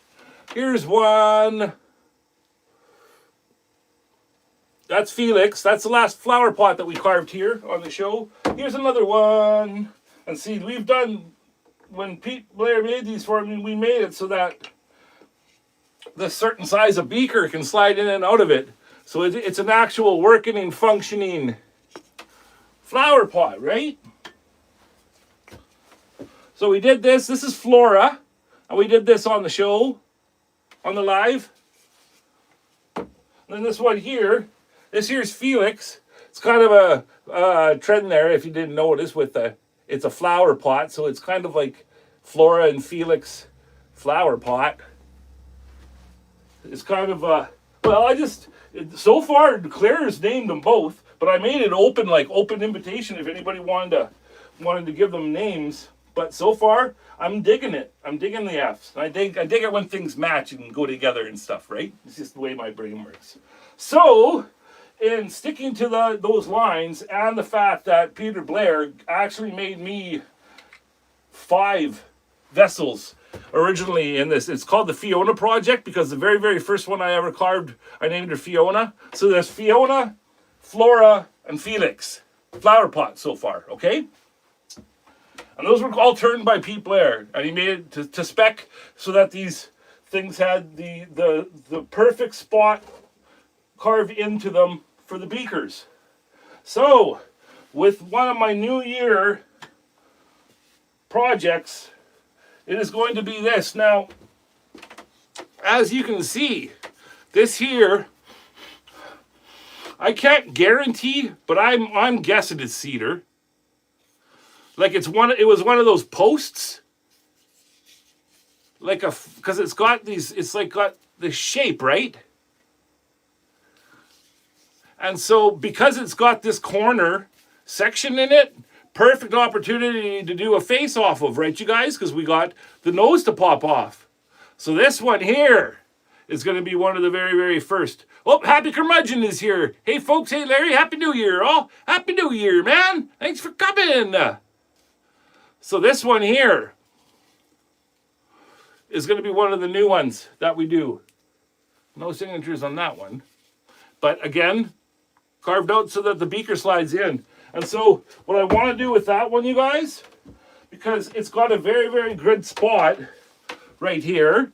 Here's one. That's Felix. That's the last flower pot that we carved here on the show. Here's another one. And see, we've done, when Pete Blair made these for me, we made it so that the certain size of beaker can slide in and out of it. So it's an actual working and functioning flower pot, right? So we did this. This is Flora. And we did this on the show, on the live. And then this one here. This here's Felix. It's kind of a trend there, if you didn't notice, it's a flower pot, so it's kind of like Flora and Felix flower pot. It's kind of so far Claire has named them both, but I made it open invitation if anybody wanted to give them names. But so far, I'm digging it. I'm digging the Fs. I dig it when things match and go together and stuff, right? It's just the way my brain works. So, in sticking to those lines and the fact that Peter Blair actually made me 5 vessels originally in this. It's called the Fiona Project because the very, very first one I ever carved, I named her Fiona. So there's Fiona, Flora, and Felix. Flower pot so far, okay? And those were all turned by Pete Blair. And he made it to spec so that these things had the perfect spot carved into them for the beakers. So, with one of my New Year projects, it is going to be this. Now, as you can see, this here, I can't guarantee, but I'm guessing it's cedar. Like it was one of those posts. Because it's got got the shape, right? And so because it's got this corner section in it, perfect opportunity to do a face off of, right, you guys? Because we got the nose to pop off. So this one here is going to be one of the very, very first. Oh, Happy Curmudgeon is here. Hey, folks. Hey, Larry. Happy New Year. Oh, Happy New Year, man. Thanks for coming. So this one here is going to be one of the new ones that we do. No signatures on that one. But again, carved out so that the beaker slides in. And so what I want to do with that one, you guys, because it's got a very, very good spot right here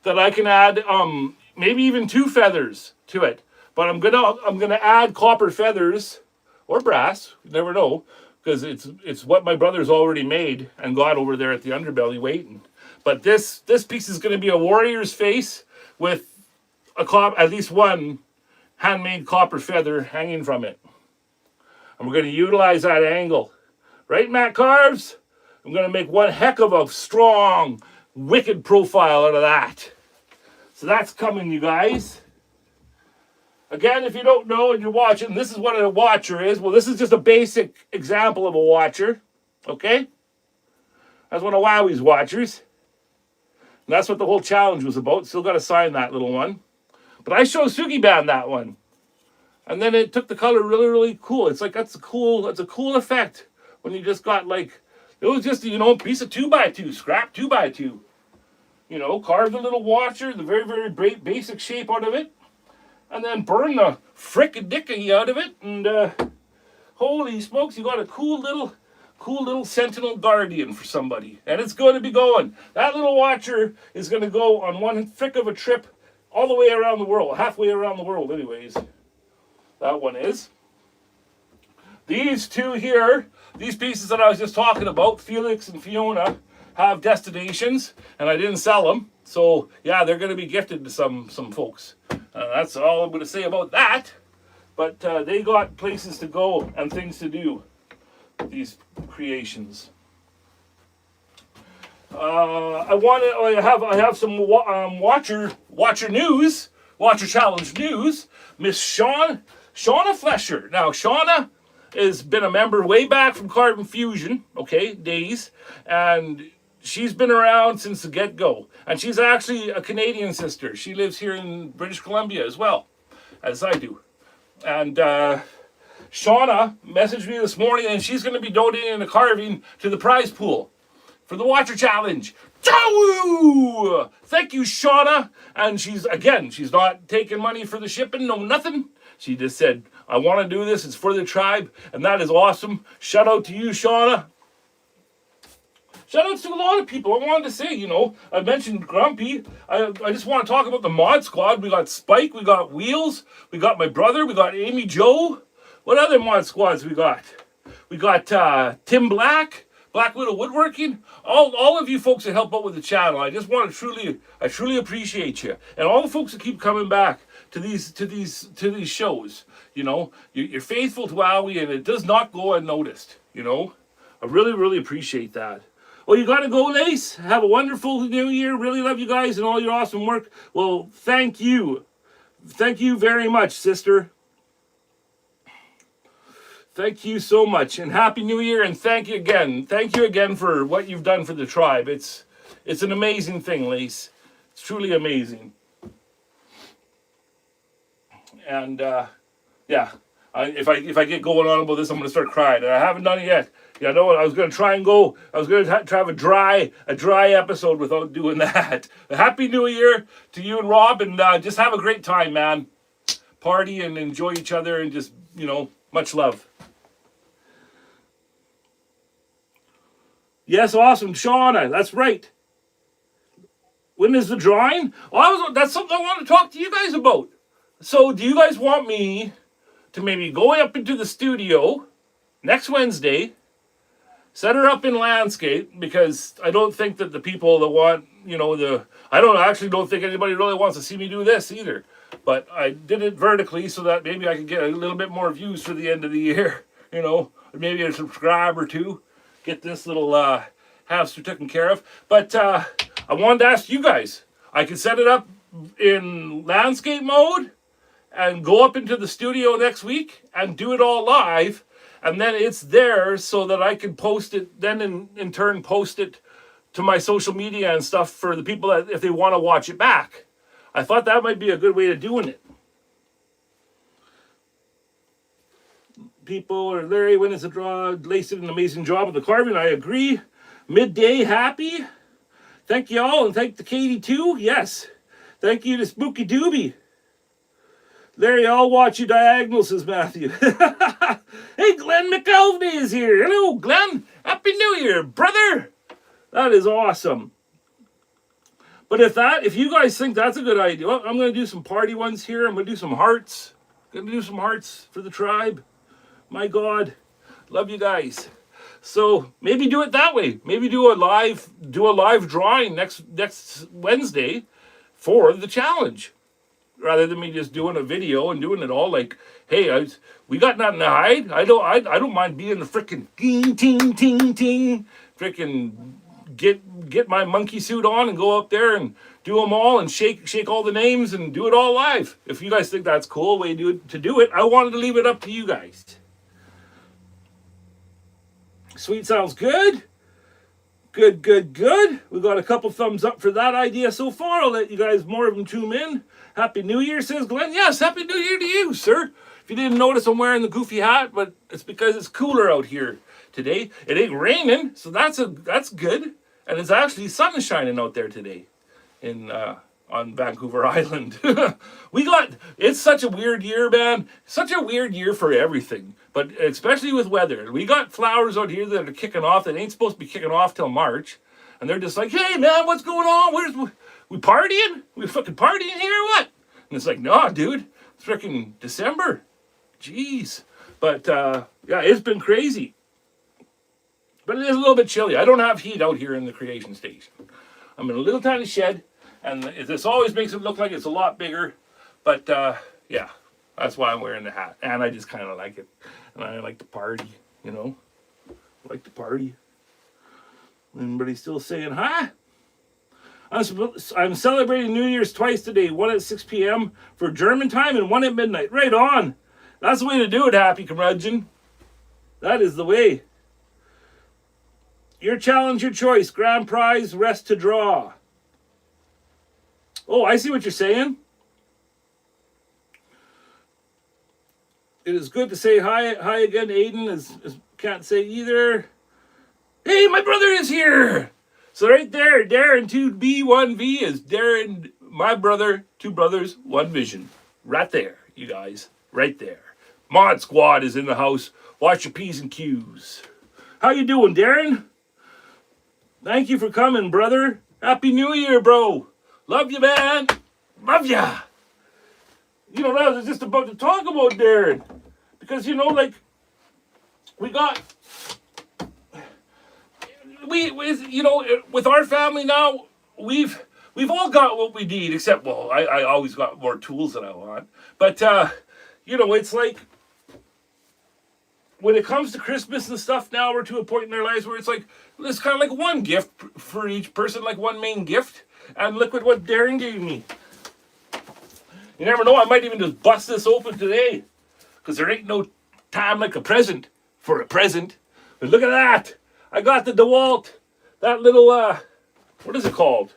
that I can add maybe even 2 feathers to it. But I'm gonna add copper feathers or brass, you never know, because it's what my brother's already made and got over there at the underbelly waiting. But this piece is gonna be a warrior's face with at least one handmade copper feather hanging from it. And we're going to utilize that angle. Right, Matt Carves? I'm going to make one heck of a strong, wicked profile out of that. So that's coming, you guys. Again, if you don't know and you're watching, this is what a watcher is. Well, this is just a basic example of a watcher. Okay? That's one of Wowie's watchers. And that's what the whole challenge was about. Still got to sign that little one. But I showed Sugi Band that one. And then it took the color really, really cool. It's like that's a cool effect when you just got like it was just a piece of 2x2, scrap 2x2. Carved a little watcher, the very, very basic shape out of it, and then burn the frickin' out of it, and holy smokes, you got a cool little Sentinel Guardian for somebody, and it's going to be going. That little watcher is going to go on one frick of a trip all the way around the world, halfway around the world anyways. That one is. These two here, these pieces that I was just talking about, Felix and Fiona, have destinations, and I didn't sell them. So, yeah, they're going to be gifted to some folks. That's all I'm going to say about that. But they got places to go and things to do, these creations. I have some watcher news, watcher challenge news. Miss Shauna Flesher. Now, Shauna has been a member way back from Carbon Fusion, days, and she's been around since the get-go. And she's actually a Canadian sister. She lives here in British Columbia as well, as I do. And Shauna messaged me this morning, and she's going to be donating a carving to the prize pool for the Watcher Challenge. Ciao! Thank you, Shauna. And she's not taking money for the shipping, no nothing. She just said, I want to do this. It's for the tribe. And that is awesome. Shout out to you, Shauna. Shout outs to a lot of people. I wanted to say, I mentioned Grumpy. I just want to talk about the Mod Squad. We got Spike. We got Wheels. We got my brother. We got Amy Joe. What other Mod Squads we got? We got Tim Black. Black Widow Woodworking, all of you folks that help out with the channel, I just want to truly appreciate you, and all the folks that keep coming back to these shows. You're faithful to Owie, and it does not go unnoticed. I really, really appreciate that. Well, you got to go, Lace. Have a wonderful new year. Really love you guys and all your awesome work. Well, thank you very much, sister. Thank you so much, and Happy New Year, and thank you again for what you've done for the tribe. It's an amazing thing, Lace. It's truly amazing. And if I get going on about this, I'm going to start crying, and I haven't done it yet. I know I was going to try to have a dry episode without doing that. Happy New Year to you and Rob, and just have a great time, man. Party and enjoy each other, and just much love. Yes, awesome, Shauna. That's right. When is the drawing? Well, that's something I want to talk to you guys about. So, do you guys want me to maybe go up into the studio next Wednesday, set her up in landscape? Because I don't think that the people that want, I don't think anybody really wants to see me do this either. But I did it vertically so that maybe I could get a little bit more views for the end of the year, maybe a subscribe or two. Get this little hamster taken care of. But I wanted to ask you guys. I could set it up in landscape mode and go up into the studio next week and do it all live. And then it's there so that I can post it, then in turn post it to my social media and stuff for the people that if they want to watch it back. I thought that might be a good way of doing it. People are Larry, when is the draw? Lace did an amazing job with the carving. I agree. Midday happy. Thank you all, and thank the Katie too. Yes. Thank you to Spooky Doobie. Larry, I'll watch you diagonal, says Matthew. Hey, Glenn McElvey is here. Hello, Glenn. Happy New Year, brother. That is awesome. But if you guys think that's a good idea, well, I'm going to do some party ones here. I'm going to do some hearts. Going to do some hearts for the tribe. My God, love you guys. So maybe do it that way. Maybe do a live drawing next Wednesday for the challenge, rather than me just doing a video and doing it all like, hey, we got nothing to hide. I don't mind being the frickin' ting ting ting ting, frickin' get my monkey suit on and go up there and do them all and shake all the names and do it all live. If you guys think that's cool way to do it, I wanted to leave it up to you guys. Sweet, sounds good. Good. We got a couple thumbs up for that idea so far. I'll let you guys, more of them tune in. Happy New Year, says Glenn. Yes, Happy New Year to you, sir. If you didn't notice, I'm wearing the goofy hat, but it's because it's cooler out here today. It ain't raining, so that's good. And it's actually sun is shining out there today in on Vancouver Island. It's such a weird year, man. Such a weird year for everything, but especially with weather. We got flowers out here that are kicking off that ain't supposed to be kicking off till March. And they're just like, hey, man, what's going on? We partying? We fucking partying here or what? And it's like, no, dude. It's freaking December. Jeez. But, yeah, it's been crazy. But it is a little bit chilly. I don't have heat out here in the creation station. I'm in a little tiny shed. And this always makes it look like it's a lot bigger. But, yeah, that's why I'm wearing the hat. And I just kind of like it. And I like to party, you know. I like to party. Anybody still saying hi? I'm celebrating New Year's twice today. One at 6 p.m. for German time and one at midnight. Right on. That's the way to do it, Happy Curmudgeon. That is the way. Your challenge, your choice. Grand prize, rest to draw. Oh, I see what you're saying. It is good to say hi again, Aiden. As can't say either. Hey, my brother is here. So right there, Darren 2B1V is Darren, my brother, two brothers, one vision. Right there, you guys. Right there. Mod Squad is in the house. Watch your P's and Q's. How you doing, Darren? Thank you for coming, brother. Happy New Year, bro. Love you, man. Love ya. You know, I was just about to talk about Darren. Because, you know, like, with our family now, we've all got what we need, except, well, I always got more tools than I want. But, you know, it's like, when it comes to Christmas and stuff now, we're to a point in our lives where it's like, it's kind of like one gift for each person, like one main gift. And look at what Darren gave me. You never know, I might even just bust this open today. Because there ain't no time like a present for a present. But look at that. I got the DeWalt. That little, what is it called?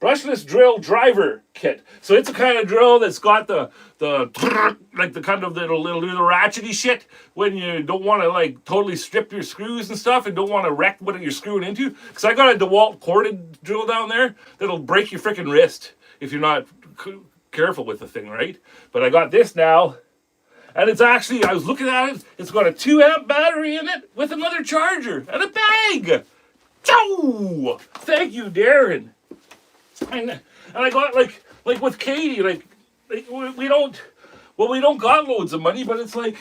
Brushless drill driver kit. So it's a kind of drill that's got the like the kind of little ratchety shit when you don't want to like totally strip your screws and stuff and don't want to wreck what you're screwing into. Because I got a DeWalt corded drill down there that'll break your freaking wrist if you're not careful with the thing, right? But I got this now. And it's actually, I was looking at it, it's got a 2-amp battery in it with another charger and a bag. Chow! Thank you, Darren. And I got like with Katie, like we don't got loads of money, but it's like,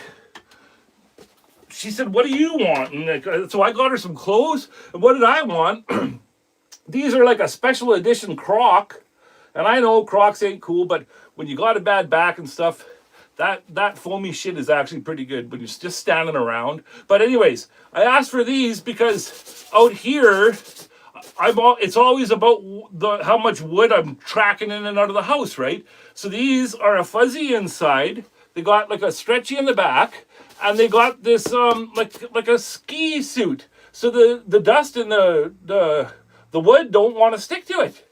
she said, what do you want? And so I got her some clothes. And what did I want? These are like a special edition Croc. And I know Crocs ain't cool, but when you got a bad back and stuff, that foamy shit is actually pretty good when you're just standing around. But anyways, I asked for these because out here, it's always about how much wood I'm tracking in and out of the house, right? So these are a fuzzy inside. They got like a stretchy in the back, and they got this like a ski suit. So the dust and the wood don't want to stick to it.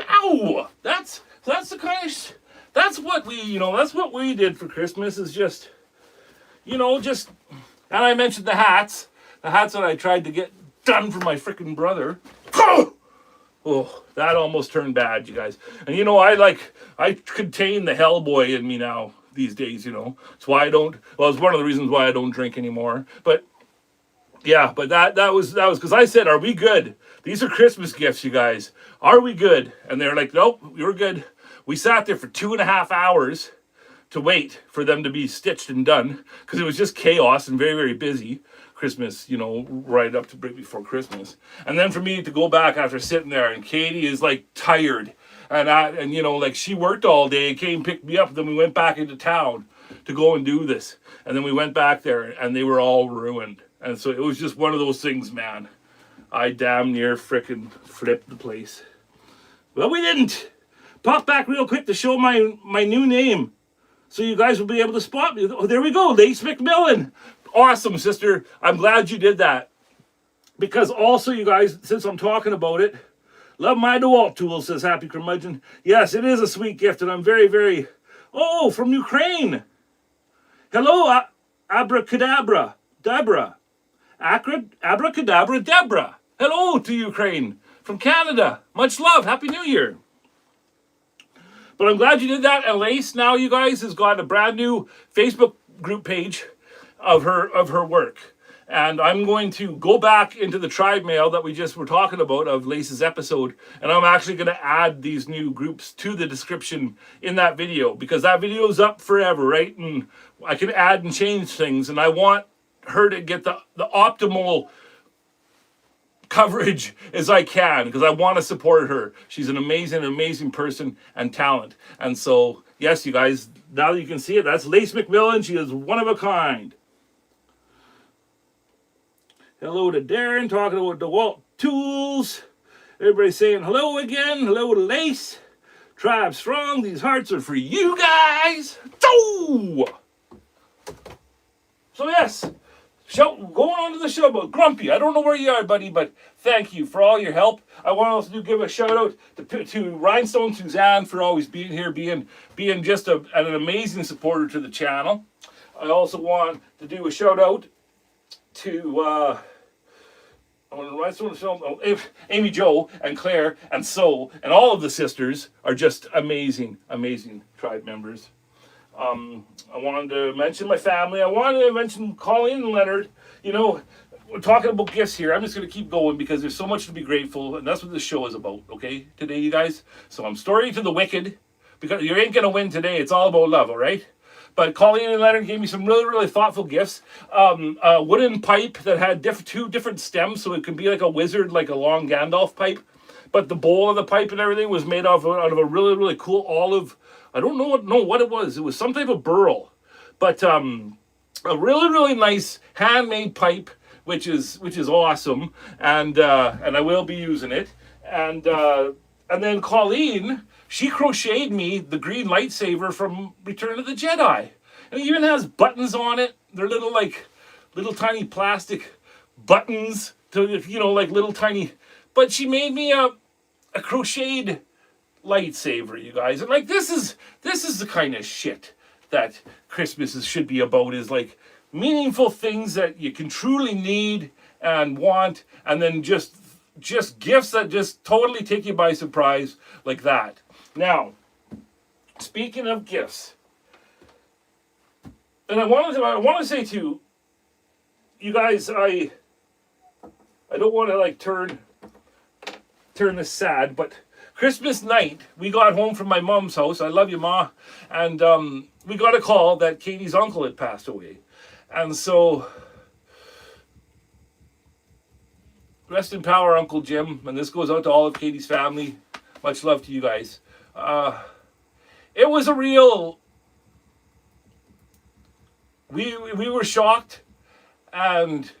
Ow! That's the kind of that's what we did for Christmas is just, and I mentioned the hats that I tried to get done for my freaking brother. Oh, that almost turned bad, you guys. And I contain the Hellboy in me now these days, It's why it's one of the reasons why I don't drink anymore. But yeah, but that was because I said, are we good? These are Christmas gifts, you guys. Are we good? And they're like, nope, you're good. We sat there for 2.5 hours to wait for them to be stitched and done because it was just chaos and very, very busy. Christmas, right up to right before Christmas. And then for me to go back after sitting there, and Katie is like tired. And she worked all day, came pick me up, and then we went back into town to go and do this. And then we went back there and they were all ruined. And so it was just one of those things, man. I damn near frickin' flipped the place. Well, we didn't. Pop back real quick to show my new name. So you guys will be able to spot me. Oh, there we go, Lace McMillan. Awesome, sister. I'm glad you did that. Because also, you guys, since I'm talking about it, love my DeWalt tool, says Happy Curmudgeon. Yes, it is a sweet gift, and I'm very, very Oh, from Ukraine. Hello, abracadabra, Deborah. Abracadabra, Deborah. Hello to Ukraine from Canada. Much love. Happy New Year. But I'm glad you did that. And Lace now, you guys, has got a brand new Facebook group page of her work. And I'm going to go back into the tribe mail that we just were talking about of Lace's episode. And I'm actually going to add these new groups to the description in that video. Because that video is up forever, right? And I can add and change things. And I want her to get the optimal coverage as I can, because I want to support her. She's an amazing person and talent. And so, yes, you guys, now that you can see it, that's Lace McMillan. She is one of a kind. Hello to Darren, talking about DeWalt Tools. Everybody saying hello again. Hello to Lace. Tribe strong. These hearts are for you guys. So yes, going on to the show about Grumpy. I don't know where you are, buddy, but thank you for all your help. I want to also give a shout out to Rhinestone Suzanne for always being here, being just an amazing supporter to the channel. I also want to do a shout out to Amy Jo and Claire and and all of the sisters are just amazing tribe members. I wanted to mention my family. I wanted to mention Colleen and Leonard. You know, we're talking about gifts here. I'm just going to keep going because there's so much to be grateful, and that's what this show is about, okay, today, you guys? So I'm Story to the Wicked, because you ain't going to win today. It's all about love, all right? But Colleen and Leonard gave me some really thoughtful gifts. A wooden pipe that had two different stems, so it could be like a wizard, like a long Gandalf pipe. But the bowl of the pipe and everything was made out of a really cool olive. I don't know what it was. It was some type of burl. But a really nice handmade pipe, which is awesome. And I will be using it. And then Colleen, she crocheted me the green lightsaber from Return of the Jedi. And it even has buttons on it. They're little tiny plastic buttons to, like little tiny. But she made me a crocheted lightsaber, you guys. And like this is the kind of shit that Christmas should be about, is like meaningful things that you can truly need and want, and then just gifts that just totally take you by surprise like that. Now, speaking of gifts, and I want to say to you guys, I don't want to like turn this sad, but Christmas night, we got home from my mom's house. I love you, Ma. And we got a call that Katie's uncle had passed away. And so, rest in power, Uncle Jim. And this goes out to all of Katie's family. Much love to you guys. It was a real... We were shocked. And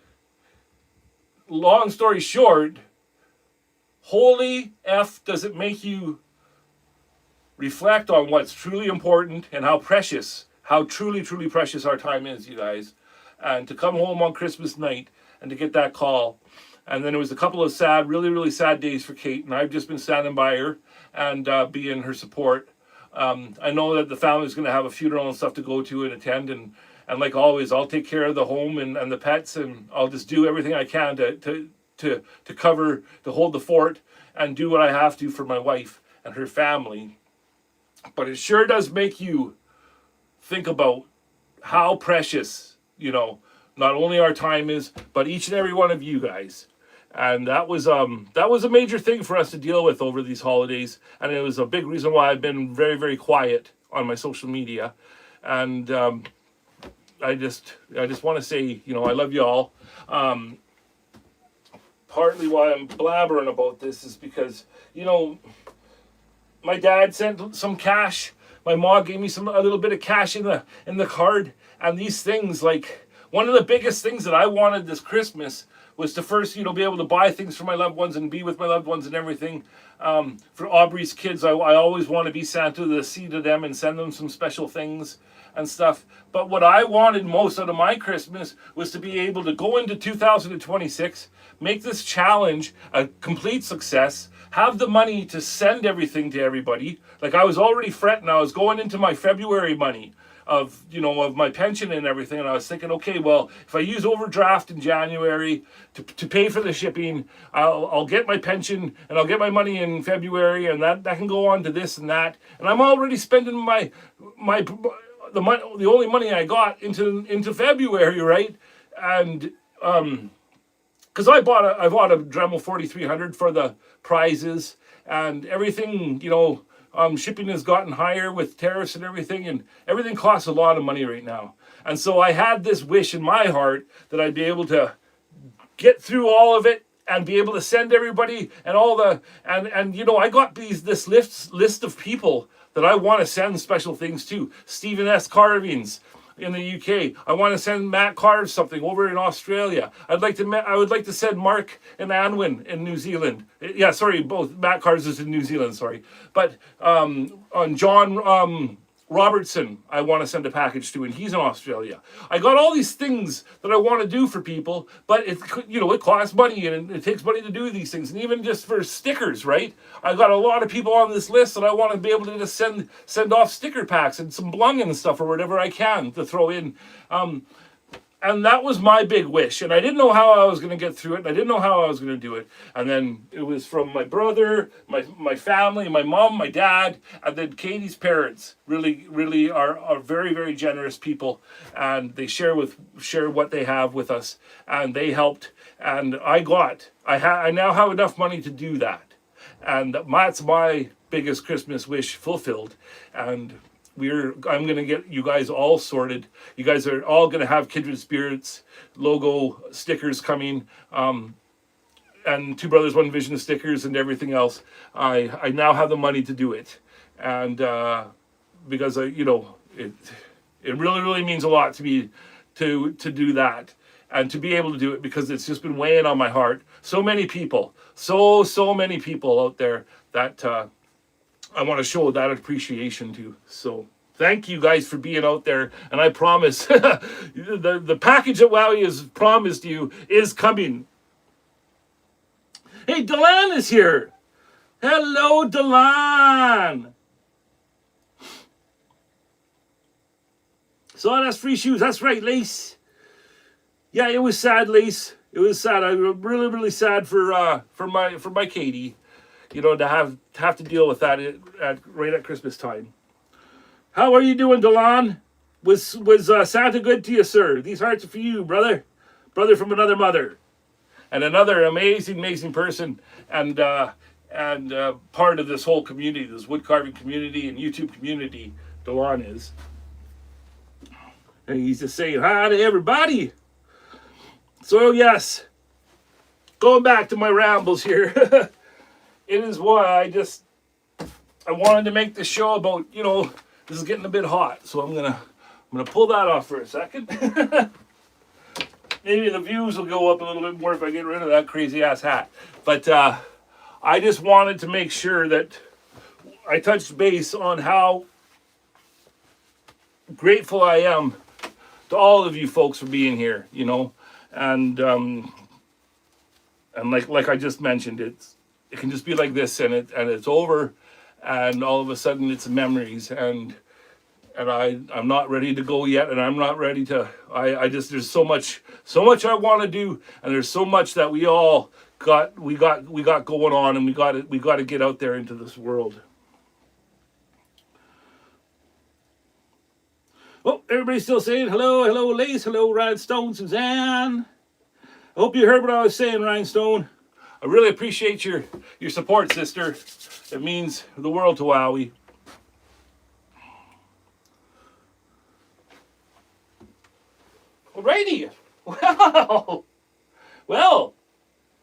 long story short, holy F does it make you reflect on what's truly important and how truly precious our time is, you guys. And to come home on Christmas night and to get that call. And then it was a couple of sad, really sad days for Kate. And I've just been standing by her and being her support. I know that the family's going to have a funeral and stuff to go to and attend. And like always, I'll take care of the home and the pets. And I'll just do everything I can to cover, to hold the fort, and do what I have to for my wife and her family. But it sure does make you think about how precious, not only our time is, but each and every one of you guys. And that was a major thing for us to deal with over these holidays, and it was a big reason why I've been very, very quiet on my social media. And I just want to say, I love you all. Partly why I'm blabbering about this is because, my dad sent some cash. My mom gave me a little bit of cash in the card. And these things, like, one of the biggest things that I wanted this Christmas was to first, be able to buy things for my loved ones and be with my loved ones and everything. For Aubrey's kids, I always want to be Santa to see to them and send them some special things and stuff. But what I wanted most out of my Christmas was to be able to go into 2026, make this challenge a complete success, have the money to send everything to everybody. Like, I was already fretting. I was going into my February money of my pension and everything, and I was thinking, okay, well, if I use overdraft in January to pay for the shipping, I'll get my pension and I'll get my money in February, and that can go on to this and that, and I'm already spending the only money I got into February, right? And because I bought a Dremel 4300 for the prizes and everything, shipping has gotten higher with tariffs and everything costs a lot of money right now. And so I had this wish in my heart that I'd be able to get through all of it and be able to send everybody and I got this list of people that I want to send special things to. Stephen S. Carvings in the UK. I want to send Matt Carve something over in Australia. I would like to send Mark and Anwin in New Zealand. Yeah, sorry, both Matt Carves is in New Zealand, sorry. But on John Robertson, I want to send a package to, and he's in Australia. I got all these things that I want to do for people, but it costs money and it takes money to do these things. And even just for stickers, right? I got a lot of people on this list that I want to be able to just send off sticker packs and some blung and stuff or whatever I can to throw in. And that was my big wish. And I didn't know how I was going to get through it. And I didn't know how I was going to do it. And then it was from my brother, my family, my mom, my dad, and then Katie's parents really, really are very, very generous people. And they share what they have with us. And they helped. And I now have enough money to do that. And that's my biggest Christmas wish fulfilled. And I'm going to get you guys all sorted. You guys are all going to have Kindred Spirits logo stickers coming, and Two Brothers One Vision stickers and everything else. I now have the money to do it, and because it really, really means a lot to me to do that and to be able to do it, because it's just been weighing on my heart. So many people, so many people out there that I want to show that appreciation to. So thank you guys for being out there. And I promise the package that Wowie has promised you is coming. Hey, Delan is here. Hello, Delan. So that's free shoes. That's right, Lace. Yeah, it was sad, Lace. It was sad. I'm really, really sad for my Katie. To have to deal with that right at Christmas time. How are you doing, Delan? Was Santa good to you, sir? These hearts are for you, brother. Brother from another mother. And another amazing person and part of this whole community, this wood carving community and YouTube community, Delan is. And he's just saying hi to everybody. So yes, going back to my rambles here. It is why I wanted to make this show about, this is getting a bit hot, so I'm gonna pull that off for a second. Maybe the views will go up a little bit more if I get rid of that crazy ass hat. But I just wanted to make sure that I touched base on how grateful I am to all of you folks for being here, and like I just mentioned, it can just be like this, and it's over, and all of a sudden it's memories, and I'm not ready to go yet, and I'm not ready to. There's so much I want to do, and there's so much that we got going on, and we got to get out there into this world. Oh, everybody's still saying hello, Lace, hello, Rhinestone, Suzanne. I hope you heard what I was saying, Rhinestone. I really appreciate your support, sister. It means the world to Wowie. Alrighty. Well,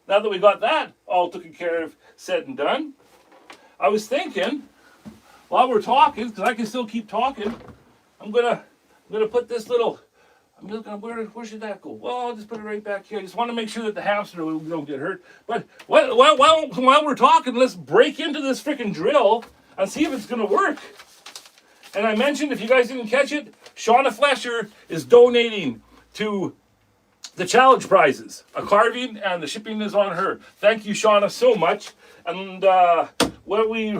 now that we got that all taken care of, said and done, I was thinking, while we're talking, because I can still keep talking, I'm gonna put this little I'm looking, where should that go? Well, I'll just put it right back here. I just want to make sure that the hamster don't get hurt. But while we're talking, let's break into this freaking drill and see if it's going to work. And I mentioned, if you guys didn't catch it, Shauna Flesher is donating to the challenge prizes, a carving, and the shipping is on her. Thank you, Shauna, so much. And what we're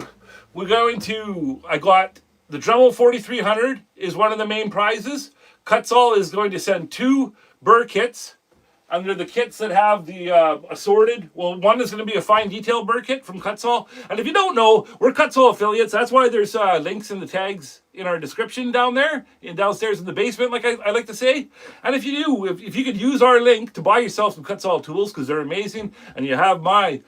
going to, I got the Dremel 4300 is one of the main prizes. Kutzall is going to send 2 burr kits. And they're the kits that have the assorted. Well, one is going to be a fine detail burr kit from Kutzall. And if you don't know, we're Kutzall affiliates. That's why there's links in the tags in our description down there, downstairs in the basement, like I like to say. And if you do, if you could use our link to buy yourself some Kutzall tools, because they're amazing, and you have my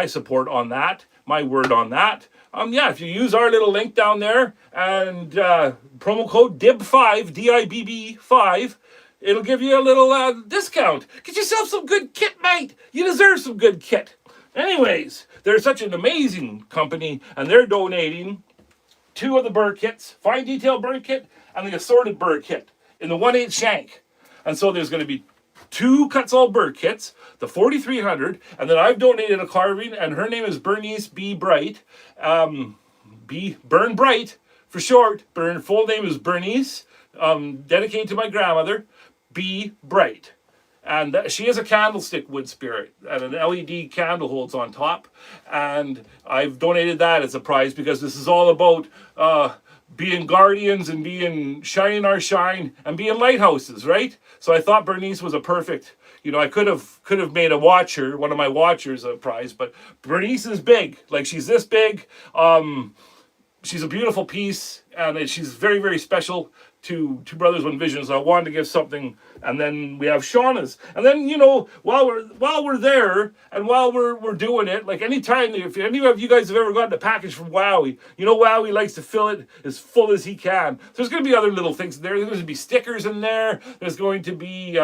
support on that, my word on that. Yeah, if you use our little link down there and promo code DIB5, DIBB5, it'll give you a little discount. Get yourself some good kit, mate. You deserve some good kit. Anyways, they're such an amazing company, and they're donating 2 of the burr kits, fine detail burr kit, and the assorted burr kit in the 1/8 shank. And so there's going to be 2 Kutzall burr kits, the 4300, and then I've donated a carving, and her name is Bernice B. Bright. Burn Bright for short. Full name is Bernice, dedicated to my grandmother, B. Bright. And she is a candlestick wood spirit, and an LED candle holds on top. And I've donated that as a prize because this is all about being guardians and shining our shine and being lighthouses, right? So I thought Bernice was a perfect, I could have made a watcher, one of my watchers, a prize, but Bernice is big. Like, she's this big. She's a beautiful piece, and she's very, very special to Two Brothers One Vision. So I wanted to give something, and then we have Shauna's. And then, while we're there and while we're doing it, like, anytime, if any of you guys have ever gotten a package from Wowie, Wowie likes to fill it as full as he can. So there's going to be other little things in there. There's going to be stickers in there. There's going to be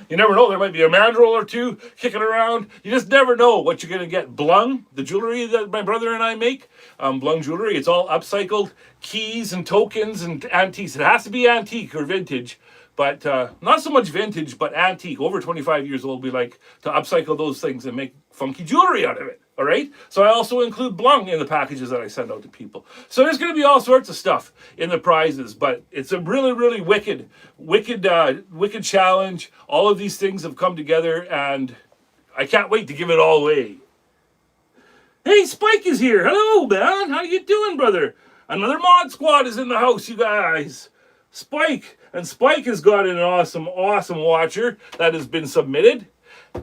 you never know, there might be a mandrel or 2 kicking around. You just never know what you're going to get. Blung, the jewelry that my brother and I make, Blung jewelry, it's all upcycled keys and tokens and antiques. It has to be antique or vintage, but not so much vintage, but antique. Over 25 years old, we like to upcycle those things and make funky jewelry out of it. All right. So I also include Blung in the packages that I send out to people. So there's going to be all sorts of stuff in the prizes, but it's a really, really wicked challenge. All of these things have come together, and I can't wait to give it all away. Hey, Spike is here. Hello, man. How you doing, brother? Another mod squad is in the house, you guys. Spike has got an awesome watcher that has been submitted.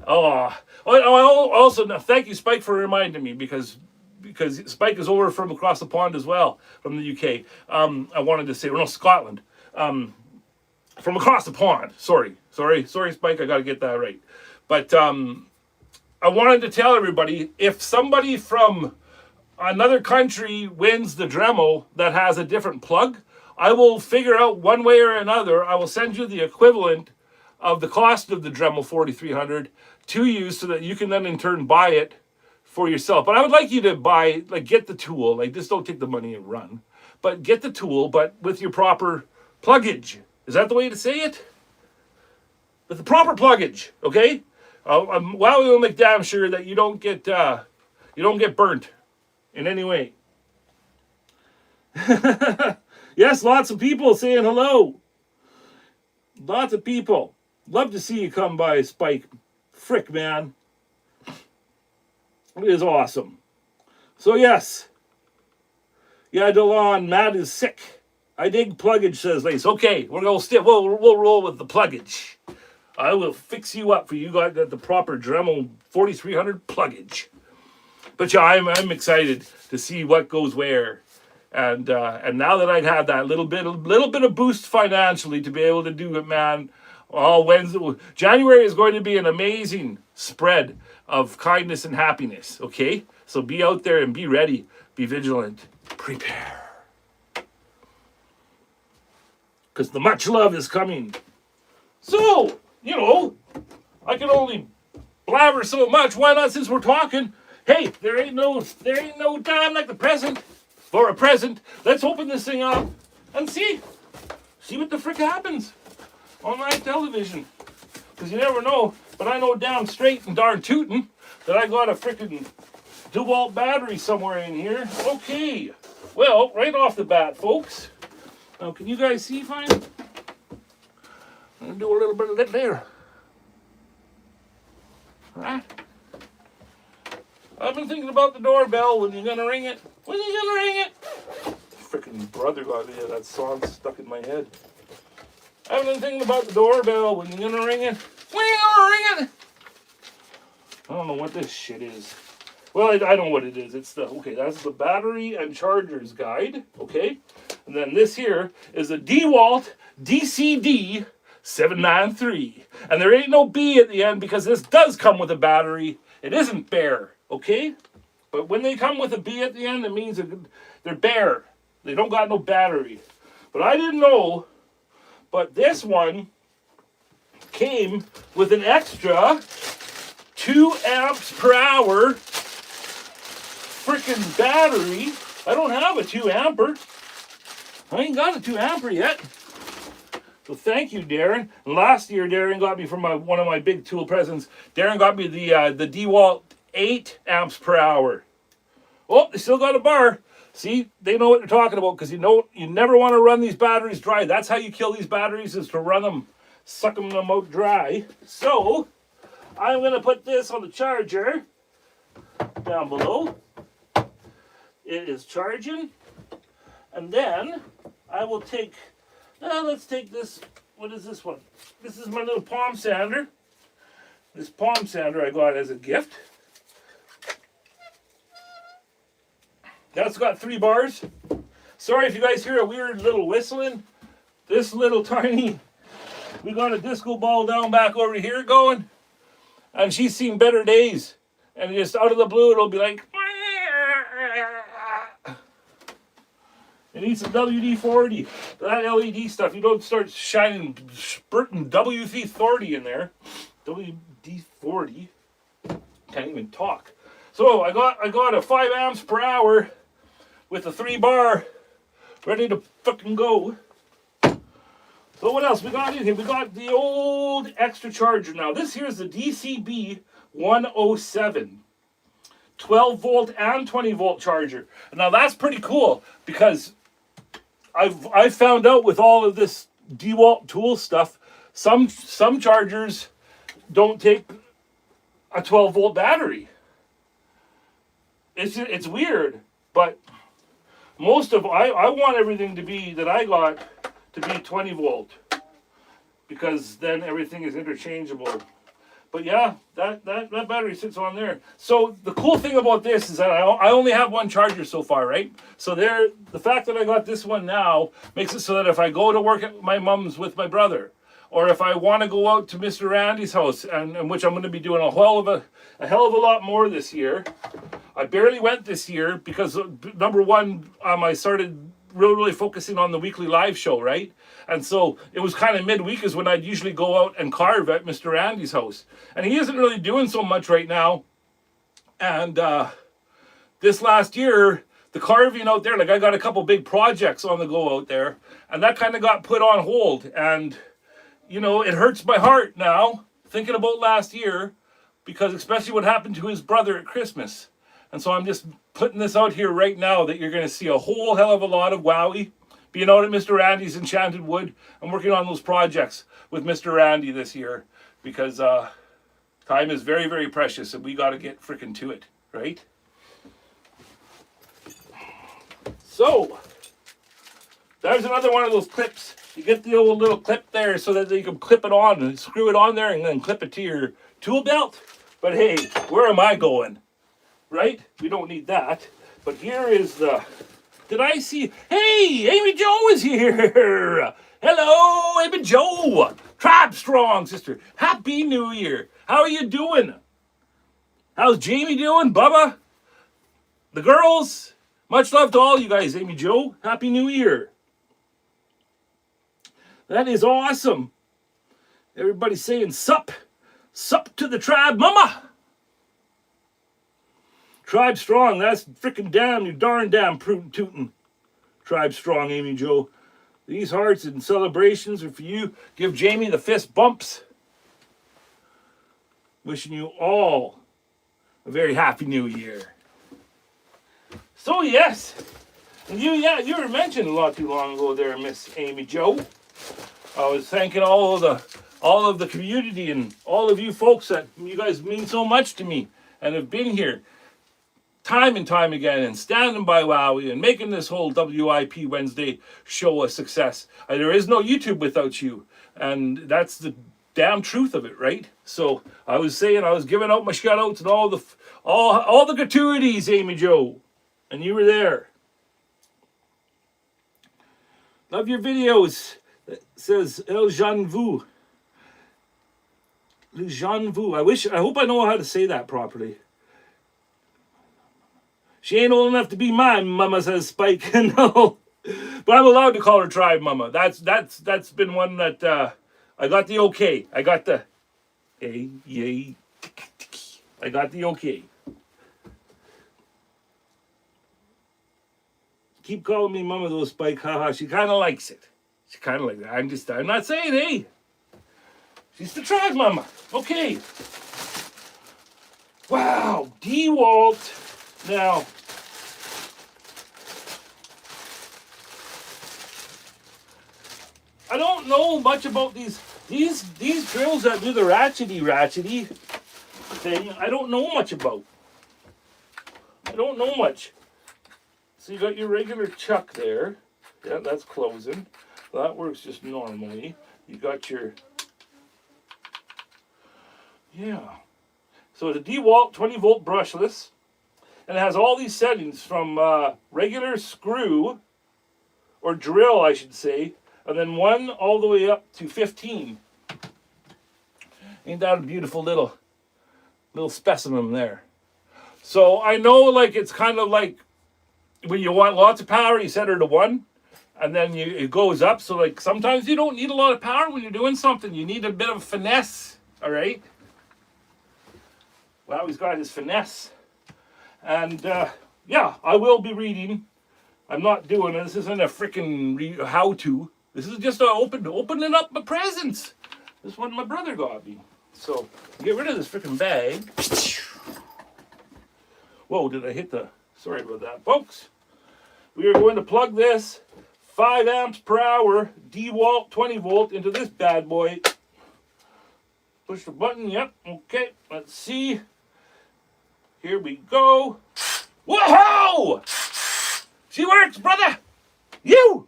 Also, thank you, Spike, for reminding me, because Spike is over from across the pond as well, from the UK. I wanted to say, Scotland. From across the pond. Sorry, Spike, I got to get that right. But I wanted to tell everybody, if somebody from another country wins the Dremel that has a different plug, I will figure out one way or another. I will send you the equivalent of the cost of the Dremel 4300 to you, so that you can then in turn buy it for yourself. But I would like you to get the tool. Like, just don't take the money and run, but get the tool, but with your proper pluggage. Is that the way to say it? With the proper pluggage, okay? We'll make damn sure that you don't get burnt in any way. Yes, lots of people saying hello. Lots of people. Love to see you come by, Spike. Frick, man. It is awesome. So, yes. Yeah, Delon, Matt is sick. I dig pluggage, says Lace. Okay, we'll roll with the pluggage. I will fix you up for you got the proper Dremel 4300 pluggage. But yeah, I'm excited to see what goes where. And now that I'd have that little bit of boost financially to be able to do it, man. All Wednesday, January is going to be an amazing spread of kindness and happiness. Okay, so be out there and be ready, be vigilant, prepare, because the much love is coming. So I can only blabber so much. Why not, since we're talking? Hey, there ain't no time like the present for a present. Let's open this thing up and see what the frick happens. on my television. Because you never know, but I know damn straight and darn tootin' that I got a freaking 2-volt battery somewhere in here. Okay, well, right off the bat, folks. Now, can you guys see fine? I'm gonna do a little bit of that there. Right? I've been thinking about the doorbell. When you gonna ring it? When you gonna ring it? Freaking brother got me that song stuck in my head. I've been thinking about the doorbell. When you gonna ring it? When you gonna ring it? I don't know what this shit is. Well, I know what it is. It's the, okay, that's the battery and chargers guide, okay? And then this here is a DeWalt DCD 793. And there ain't no B at the end because this does come with a battery. It isn't bare, okay? But when they come with a B at the end, it means they're bare. They don't got no battery. But I didn't know, but this one came with an extra 2 amps per hour freaking battery. I don't have a 2 amper. I ain't got a 2 amper yet. So thank you, Darren. And last year, Darren got me from one of my big tool presents. Darren got me the DeWalt 8 amps per hour. Oh, they still got a bar. See, they know what they're talking about because you never want to run these batteries dry. That's how you kill these batteries, is to run them, suck them out dry. So I'm going to put this on the charger down below. It is charging. And then I will take, let's take this, what is this one? This is my little palm sander. This palm sander I got as a gift. That's got 3 bars. Sorry if you guys hear a weird little whistling. This little tiny, we got a disco ball down back over here going. And she's seen better days. And just out of the blue, it'll be like, it needs some WD-40. That LED stuff, you don't start shining, spurting WD-40 in there. WD-40. Can't even talk. So I got a 5 amps per hour with a 3 bar ready to fucking go. So what else we got in here? We got the old extra charger now. This here is the DCB 107. 12 volt and 20 volt charger. Now that's pretty cool because I've found out with all of this DeWalt tool stuff, some chargers don't take a 12 volt battery. It's weird, but most of I want everything to be that I got to be 20 volt because then everything is interchangeable. But yeah, that battery sits on there. So the cool thing about this is that I only have one charger so far, right? So the fact that I got this one now makes it so that if I go to work at my mom's with my brother, or if I want to go out to Mr. Randy's house, and which I'm going to be doing a hell of a lot more this year. I barely went this year because number one, I started really focusing on the weekly live show, right? And so it was kind of midweek is when I'd usually go out and carve at Mr. Andy's house. And he isn't really doing so much right now. And this last year, the carving out there, like I got a couple big projects on the go out there. And that kind of got put on hold. And, you know, it hurts my heart now thinking about last year because especially what happened to his brother at Christmas. And so I'm just putting this out here right now that you're going to see a whole hell of a lot of Wowie being out at Mr. Randy's Enchanted Wood. I'm working on those projects with Mr. Randy this year because time is very, very precious and we got to get freaking to it, right? So, there's another one of those clips. You get the old little clip there so that you can clip it on and screw it on there and then clip it to your tool belt. But hey, where am I going? Right? We don't need that. But here is the... Did I see... Hey, Amy Jo is here. Hello, Amy Jo. Tribe Strong, sister. Happy New Year. How are you doing? How's Jamie doing? Bubba? The girls? Much love to all you guys, Amy Jo. Happy New Year. That is awesome. Everybody saying sup. Sup to the tribe mama. Tribe Strong, that's freaking damn, you darn damn prudent tootin'. Tribe Strong, Amy Jo. These hearts and celebrations are for you. Give Jamie the fist bumps. Wishing you all a very happy new year. So yes, and you were mentioned not too long ago there, Miss Amy Jo. I was thanking all of the community and all of you folks that you guys mean so much to me and have been here time and time again and standing by Wowie and making this whole WIP Wednesday show a success. There is no YouTube without you, and that's the damn truth of it, right? So I was saying I was giving out my shout outs and all the gratuities, Amy Jo, and you were there. Love your videos. It says El Jean Vu. Le Jean Vu. I hope I know how to say that properly. She ain't old enough to be mine, Mama, says Spike. No, but I'm allowed to call her Tribe Mama. That's been one that I got the okay. I got the yay. I got the okay. Keep calling me Mama though, Spike. Haha. She kind of likes it. She kind of like that. I'm not saying hey. She's the Tribe Mama. Okay. Wow, DeWalt. Now, I don't know much about these drills that do the ratchety thing. I don't know much about. I don't know much. So you got your regular chuck there. Yeah, that's closing. That works just normally. You got your, yeah. So the DeWalt 20 volt brushless. And it has all these settings from regular screw, or drill, I should say, and then 1 all the way up to 15. Ain't that a beautiful little specimen there? So I know, like, it's kind of like when you want lots of power, you set her to 1, and then it goes up. So, like, sometimes you don't need a lot of power when you're doing something. You need a bit of finesse, all right? Well, he's got his finesse. And, yeah, I will be reading. I'm not doing it. This isn't a freaking how-to. This is just opening up my presents. This one my brother got me. So, get rid of this freaking bag. Whoa, did I hit the... Sorry about that, folks. We are going to plug this 5 amps per hour DeWalt 20 volt into this bad boy. Push the button. Yep. Okay. Let's see. Here we go. Whoa! She works, brother! You!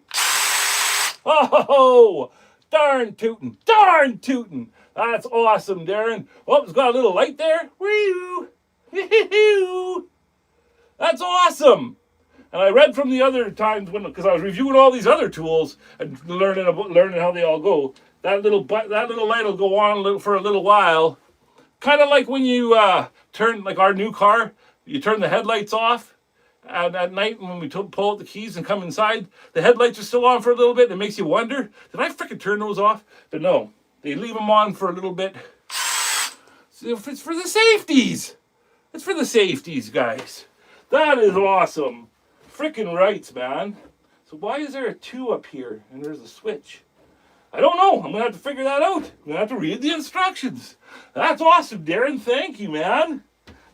Oh! Darn tootin'! Darn tootin'! That's awesome, Darren. Oh, it's got a little light there. Woo! That's awesome! And I read from the other times because I was reviewing all these other tools and learning how they all go. That little light will go on for a little while. Kind of like when you turn, like our new car, you turn the headlights off, and at night when we pull out the keys and come inside, the headlights are still on for a little bit. It makes you wonder, did I freaking turn those off? But no, they leave them on for a little bit. It's for the safeties. It's for the safeties, guys. That is awesome. Freaking rights, man. So why is there a 2 up here and there's a switch? I don't know. I'm going to have to figure that out. I'm going to have to read the instructions. That's awesome, Darren. Thank you, man.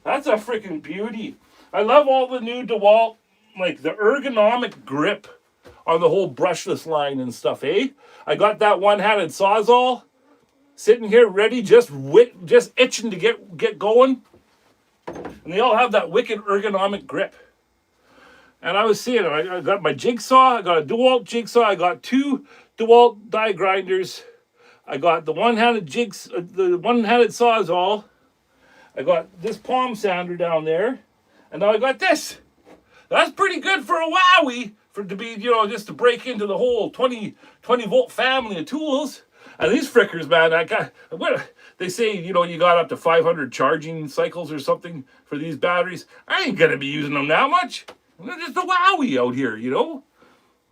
That's a freaking beauty. I love all the new DeWalt, like the ergonomic grip on the whole brushless line and stuff, eh? I got that one-handed Sawzall sitting here ready, just itching to get going. And they all have that wicked ergonomic grip. And I was seeing it. I got my jigsaw. I got a DeWalt jigsaw. I got 2 DeWalt die grinders. I got the one-handed Sawzall. I got this palm sander down there. And now I got this. That's pretty good for a Wowie, to be, just to break into the whole 20 volt family of tools. And these frickers, man, they say, you got up to 500 charging cycles or something for these batteries. I ain't gonna be using them that much. They're just a Wowie out here,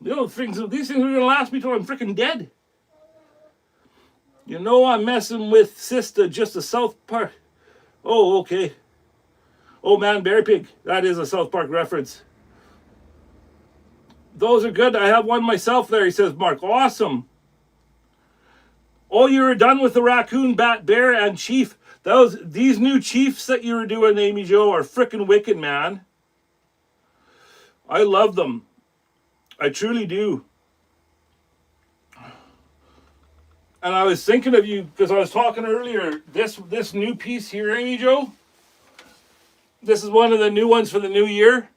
these things are gonna last me till I'm freaking dead. I'm messing with Sista, just a South Park. Oh, okay. Oh man, Bear Pig. That is a South Park reference. Those are good. I have one myself there, he says, Mark. Awesome. Oh, you were done with the raccoon, bat, bear, and chief. These new chiefs that you were doing, Amy Jo, are freaking wicked, man. I love them. I truly do. And I was thinking of you because I was talking earlier. This new piece here, Amy Jo. This is one of the new ones for the new year.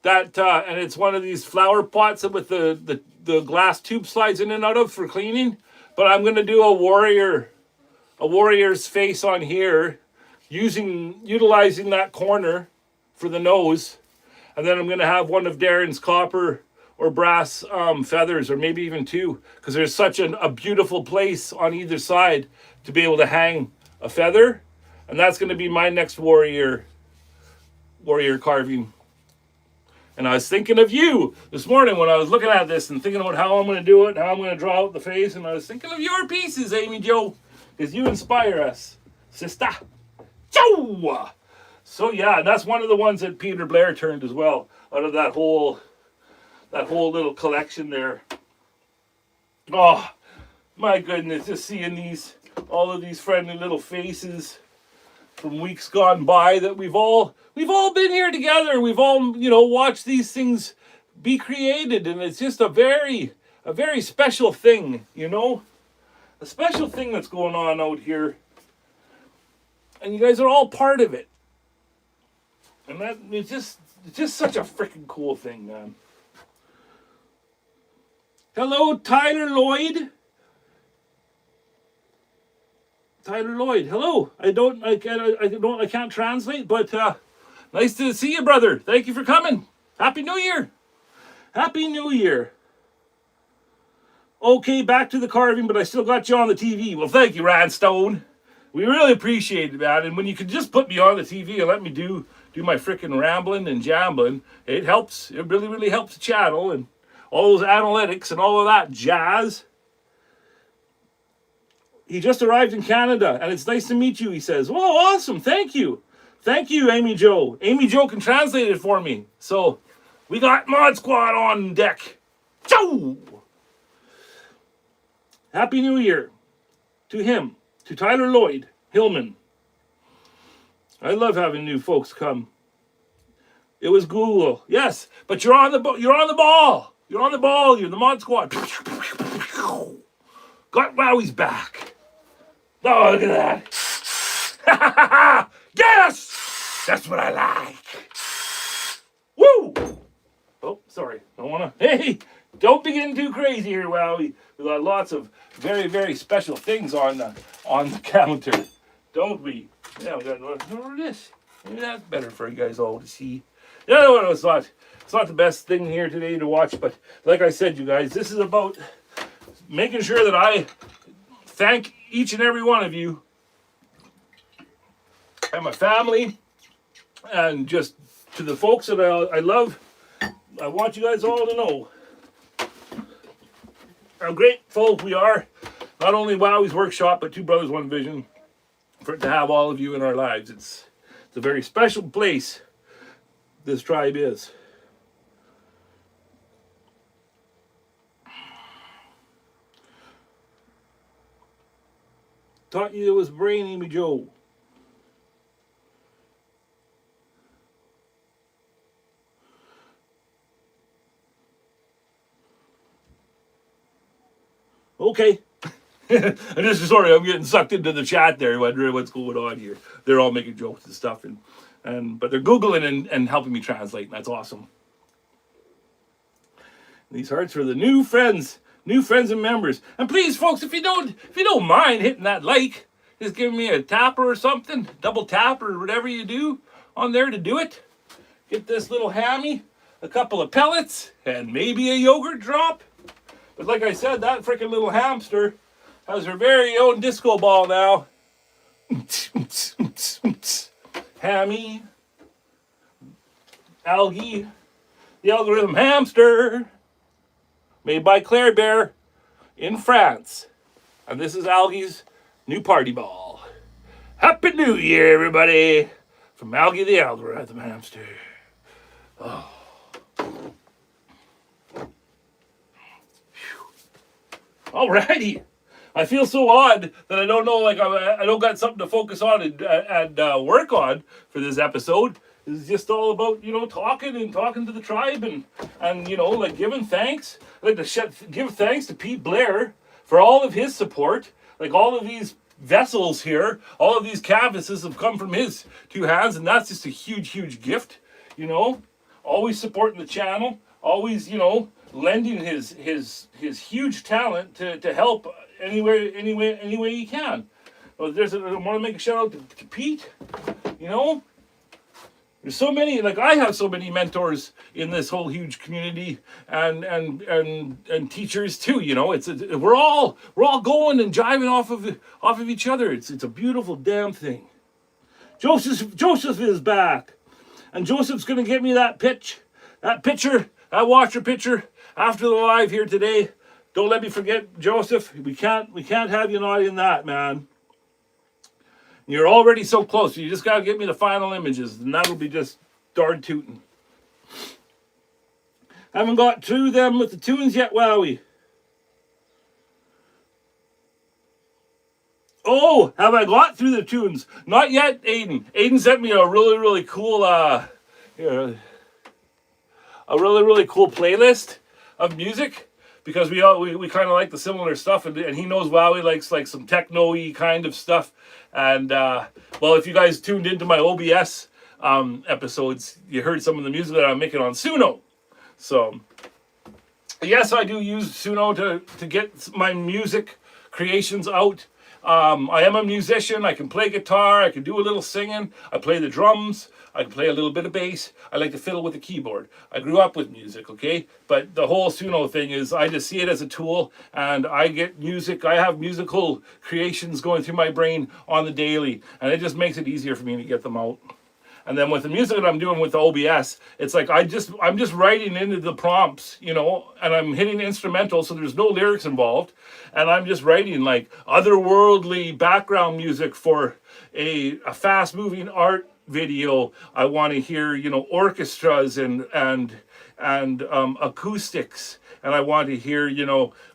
That and it's one of these flower pots with the glass tube slides in and out of for cleaning. But I'm gonna do a warrior's face on here, utilizing that corner for the nose, and then I'm gonna have one of Darren's copper or brass feathers, or maybe even two, because there's such a beautiful place on either side to be able to hang a feather, and that's gonna be my next warrior carving. And I was thinking of you this morning when I was looking at this and thinking about how I'm going to do it, how I'm going to draw out the face. And I was thinking of your pieces, Amy Jo, because you inspire us, sister. Joe! So yeah, that's one of the ones that Peter Blair turned as well, out of that whole little collection there. Oh, my goodness, just seeing all of these friendly little faces from weeks gone by that we've all been here together. We've all, watched these things be created, and it's just a very special thing, a special thing that's going on out here, and you guys are all part of it, and that it's just such a freaking cool thing, man. Hello, Tyler Lloyd. Tyler Lloyd, hello. I can't translate, but nice to see you, brother. Thank you for coming. Happy New Year. Happy New Year. Okay, back to the carving, but I still got you on the TV. Well, thank you, Randstone. We really appreciate it, man. And when you could just put me on the TV and let me do my freaking rambling and jambling, it helps. It really, really helps the channel and all those analytics and all of that jazz. He just arrived in Canada, and it's nice to meet you, he says. Oh, awesome. Thank you. Thank you, Amy Jo. Amy Jo can translate it for me. So, we got Mod Squad on deck. Joe! Happy New Year to him, to Tyler Lloyd Hillman. I love having new folks come. It was Google. Yes, but you're on the ball. You're on the ball. You're the Mod Squad. Got Wowie's back. Oh, look at that. Yes! That's what I like. Woo! Oh, sorry. Don't want to. Hey, don't be getting too crazy here, Wowie. We got lots of very, very special things on the counter, don't we? Yeah, we got this. Maybe that's better for you guys all to see. Yeah, it's not the best thing here today to watch, but like I said, you guys, this is about making sure that I thank each and every one of you and my family, and just to the folks that I love. I want you guys all to know how grateful we are, not only Wowie's Workshop, but Two Brothers One Vision, for to have all of you in our lives. It's a very special place, this tribe is. Thought you it was brain, Amy Jo. Okay. I'm just sorry, I'm getting sucked into the chat there, wondering what's going on here. They're all making jokes and stuff, but they're Googling and helping me translate, and that's awesome. These hearts are the new friends and members. And please, folks, if you don't mind hitting that like, just give me a tapper or something, double tap or whatever you do on there to do it. Get this little hammy, a couple of pellets, and maybe a yogurt drop. But like I said, that freaking little hamster has her very own disco ball now. Hammy, Algie, the algorithm hamster, made by Claire Bear in France. And this is Algie's new party ball. Happy New Year, everybody, from Algie the algorithm hamster. Oh. Alrighty. I feel so odd that I don't know, like I don't got something to focus on and work on for this episode. It's just all about, talking to the tribe and like giving thanks. I'd like to give thanks to Pete Blair for all of his support. Like all of these vessels here, all of these canvases have come from his two hands, and that's just a huge, huge gift. Always supporting the channel, always lending his huge talent to help any way he can. Well, I want to make a shout out to Pete. There's so many, like I have so many mentors in this whole huge community, and teachers too. We're all going and jiving off of each other. It's a beautiful damn thing. Joseph is back, and Joseph's gonna get me that washer pitcher after the live here today. Don't let me forget, Joseph. We can't have you not in that, man. You're already so close. You just got to get me the final images, and that'll be just darn tootin'. Haven't got to them with the tunes yet, wowie. Oh, have I got through the tunes? Not yet, Aiden. Aiden sent me a really, really cool, really, really cool playlist of music. Because we kind of like the similar stuff, and he knows Wowie likes like some techno-y kind of stuff. And well, if you guys tuned into my OBS episodes, you heard some of the music that I'm making on Suno. So yes, I do use Suno to get my music creations out. I am a musician. I can play guitar. I can do a little singing. I play the drums. I can play a little bit of bass. I like to fiddle with the keyboard. I grew up with music, okay? But the whole Suno thing is I just see it as a tool, and I get music. I have musical creations going through my brain on the daily, and it just makes it easier for me to get them out. And then with the music that I'm doing with the OBS, it's like I'm just writing into the prompts, and I'm hitting instrumental, so there's no lyrics involved, and I'm just writing like otherworldly background music for a fast-moving art video. I want to hear orchestras and acoustics, and I want to hear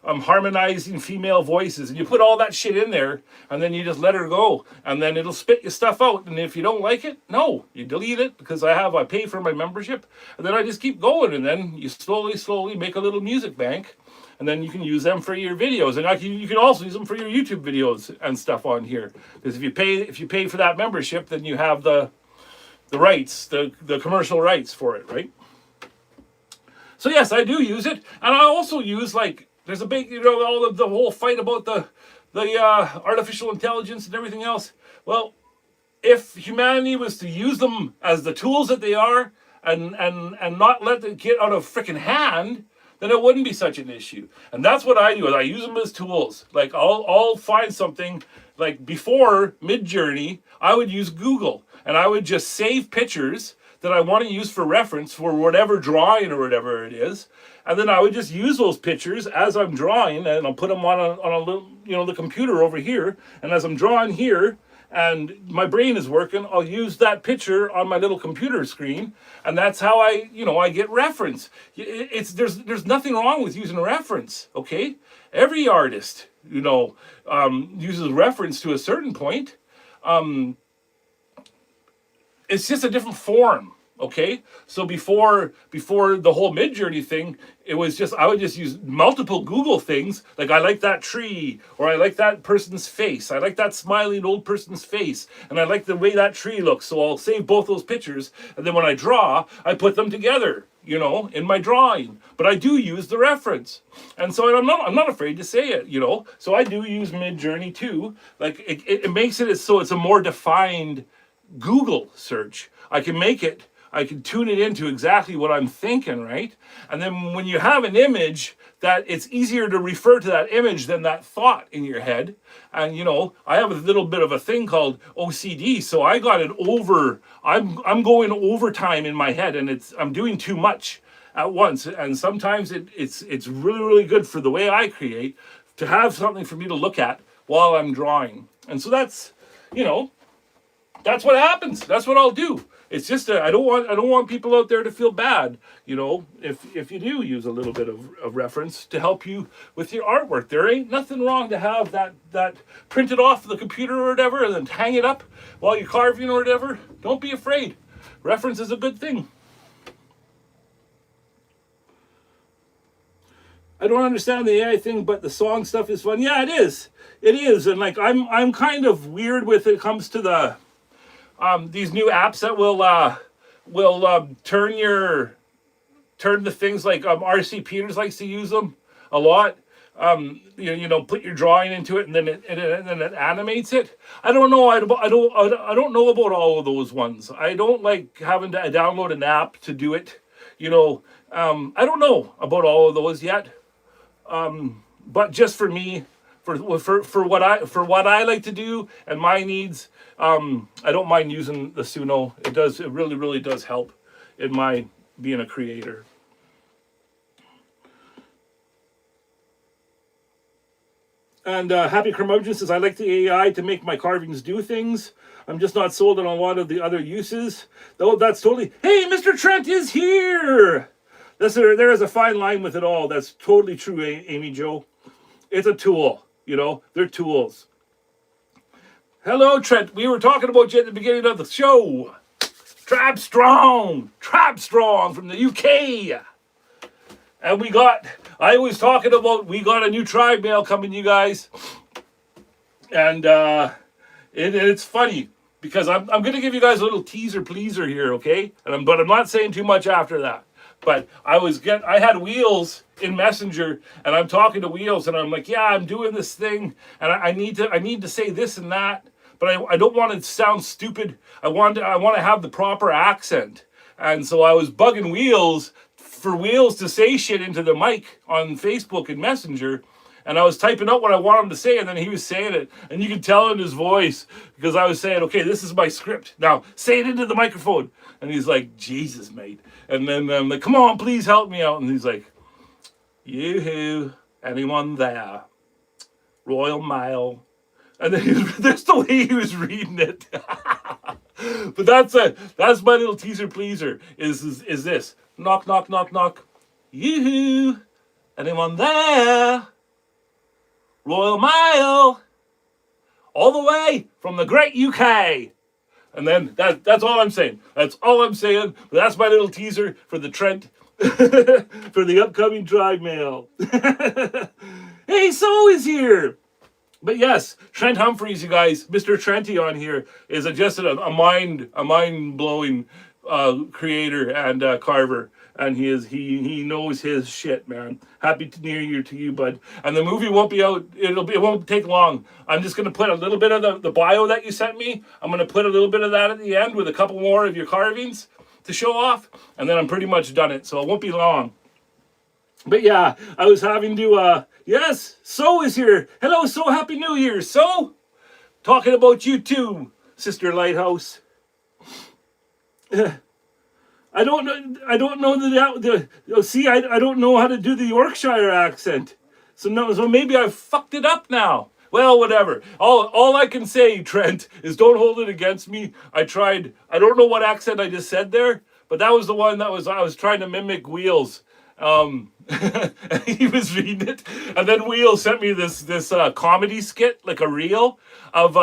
harmonizing female voices, and you put all that shit in there, and then you just let her go, and then it'll spit your stuff out. And if you don't like it, no, you delete it, because I pay for my membership, and then I just keep going, and then you slowly make a little music bank, and then you can use them for your videos, and you can also use them for your YouTube videos and stuff on here. Because if you pay for that membership, then you have the rights, the commercial rights for it, right? So yes, I do use it, and I also use there's a big all the whole fight about the artificial intelligence and everything else. Well, if humanity was to use them as the tools that they are, and not let them get out of freaking hand, then it wouldn't be such an issue. And that's what I do. Is I use them as tools. Like I'll find something. Like before Midjourney, I would use Google, and I would just save pictures that I want to use for reference for whatever drawing or whatever it is, and then I would just use those pictures as I'm drawing, and I'll put them on a little the computer over here, and as I'm drawing here and my brain is working, I'll use that picture on my little computer screen, and that's how I get reference. There's nothing wrong with using a reference, okay? Every artist uses reference to a certain point. It's just a different form, okay? So before the whole Midjourney thing, it was just I would just use multiple Google things, like I like that tree, or I like that person's face, I like that smiling old person's face, and I like the way that tree looks, so I'll save both those pictures, and then when I draw, I put them together, in my drawing. But I do use the reference, and so I'm not afraid to say it, So I do use Midjourney too. Like it makes it so it's a more defined Google search. I can tune it into exactly what I'm thinking, right? And then when you have an image, that it's easier to refer to that image than that thought in your head. And I have a little bit of a thing called OCD, so I got it over. I'm going overtime in my head, and I'm doing too much at once. And sometimes it's really, really good for the way I create to have something for me to look at while I'm drawing. And so that's what happens. That's what I'll do. It's just I don't want people out there to feel bad. If you do use a little bit of reference to help you with your artwork, there ain't nothing wrong to have that printed off the computer or whatever, and then hang it up while you're carving or whatever. Don't be afraid. Reference is a good thing. I don't understand the AI thing, but the song stuff is fun. Yeah, it is. It is, and like I'm kind of weird with it comes to the these new apps that will turn the things like RC Peters likes to use them a lot. Put your drawing into it and then it animates it. I don't know. I don't know about all of those ones. I don't like having to download an app to do it. I don't know about all of those yet. But just for me, for what I like to do and my needs, I don't mind using the Suno. It really, really does help in my being a creator. And Happy Curmudgeon says, I like the AI to make my carvings do things. I'm just not sold on a lot of the other uses. Though that's totally... Hey, Mr. Trent is here! There is a fine line with it all. That's totally true, Amy Jo. It's a tool, They're tools. Hello, Trent. We were talking about you at the beginning of the show. Trap Strong from the UK. And I was talking about, we got a new tribe mail coming, you guys. And it's funny because I'm going to give you guys a little teaser pleaser here, okay? But I'm not saying too much after that. But I had Wheels in Messenger, and I'm talking to Wheels, and I'm like, yeah, I'm doing this thing, and I need to say this and that, but I don't want to sound stupid. I want to have the proper accent, and so I was bugging Wheels for Wheels to say shit into the mic on Facebook and Messenger. And I was typing out what I want him to say, and then he was saying it. And you could tell in his voice, because I was saying, okay, this is my script. Now, say it into the microphone. And he's like, Jesus, mate. And then I'm like, come on, please help me out. And he's like, yoo-hoo, anyone there? Royal Mail. And then that's the way he was reading it. But that's my little teaser pleaser, is this. Knock, knock, knock, knock. Yoo-hoo, anyone there? Royal Mail, all the way from the great UK. And then that's all I'm saying. That's all I'm saying. That's my little teaser for the Trent, for the upcoming Tribe Mail. Hey, So is here. But yes, Trent Humphreys, you guys, Mr. Trenty on here is just a mind-blowing creator and carver. And he knows his shit, man. Happy New Year to you, bud. And the movie won't be out. It won't take long. I'm just gonna put a little bit of the bio that you sent me. I'm gonna put a little bit of that at the end with a couple more of your carvings to show off, and then I'm pretty much done it. So it won't be long. But yeah, I was having to. Yes, So is here. Hello, So. Happy New Year, So. Talking about you too, Sister Lighthouse. I don't know see, I don't know how to do the Yorkshire accent. So maybe I fucked it up now. Well, whatever. All I can say, Trent, is don't hold it against me. I tried. I don't know what accent I just said there, but that was the one I was trying to mimic Wheels. He was reading it, and then Wheels sent me this comedy skit, like a reel of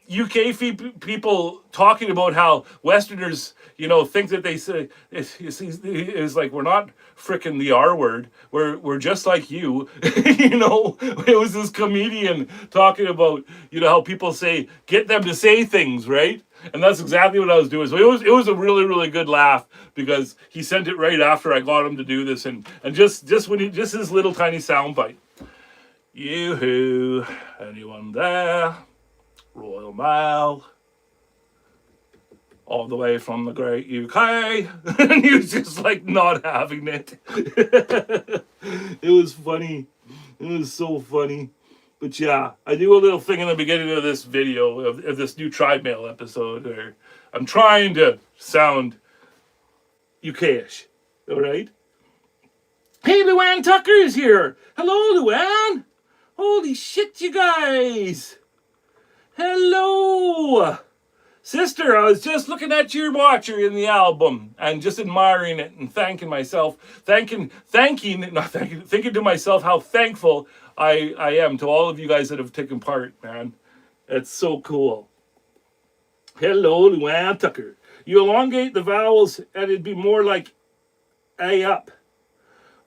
UK people talking about how Westerners, think that they say it's like, we're not frickin' the R word. We're just like you. It was this comedian talking about, how people say, get them to say things, right? And that's exactly what I was doing. So it was a really, really good laugh, because he sent it right after I got him to do this, and just his little tiny soundbite. Yoo-hoo, anyone there? Royal Mail, all the way from the great UK. And he was just like not having it. It was funny. It was so funny. But yeah, I do a little thing in the beginning of this video, of this new Tribe Mail episode, where I'm trying to sound UK-ish. All right? Hey, Luann Tucker is here. Hello, Luann. Holy shit, you guys. Hello! Sister, I was just looking at your watcher in the album and just admiring it and thinking to myself how thankful I am to all of you guys that have taken part, man. It's so cool. Hello, Luann Tucker. You elongate the vowels and it'd be more like A up.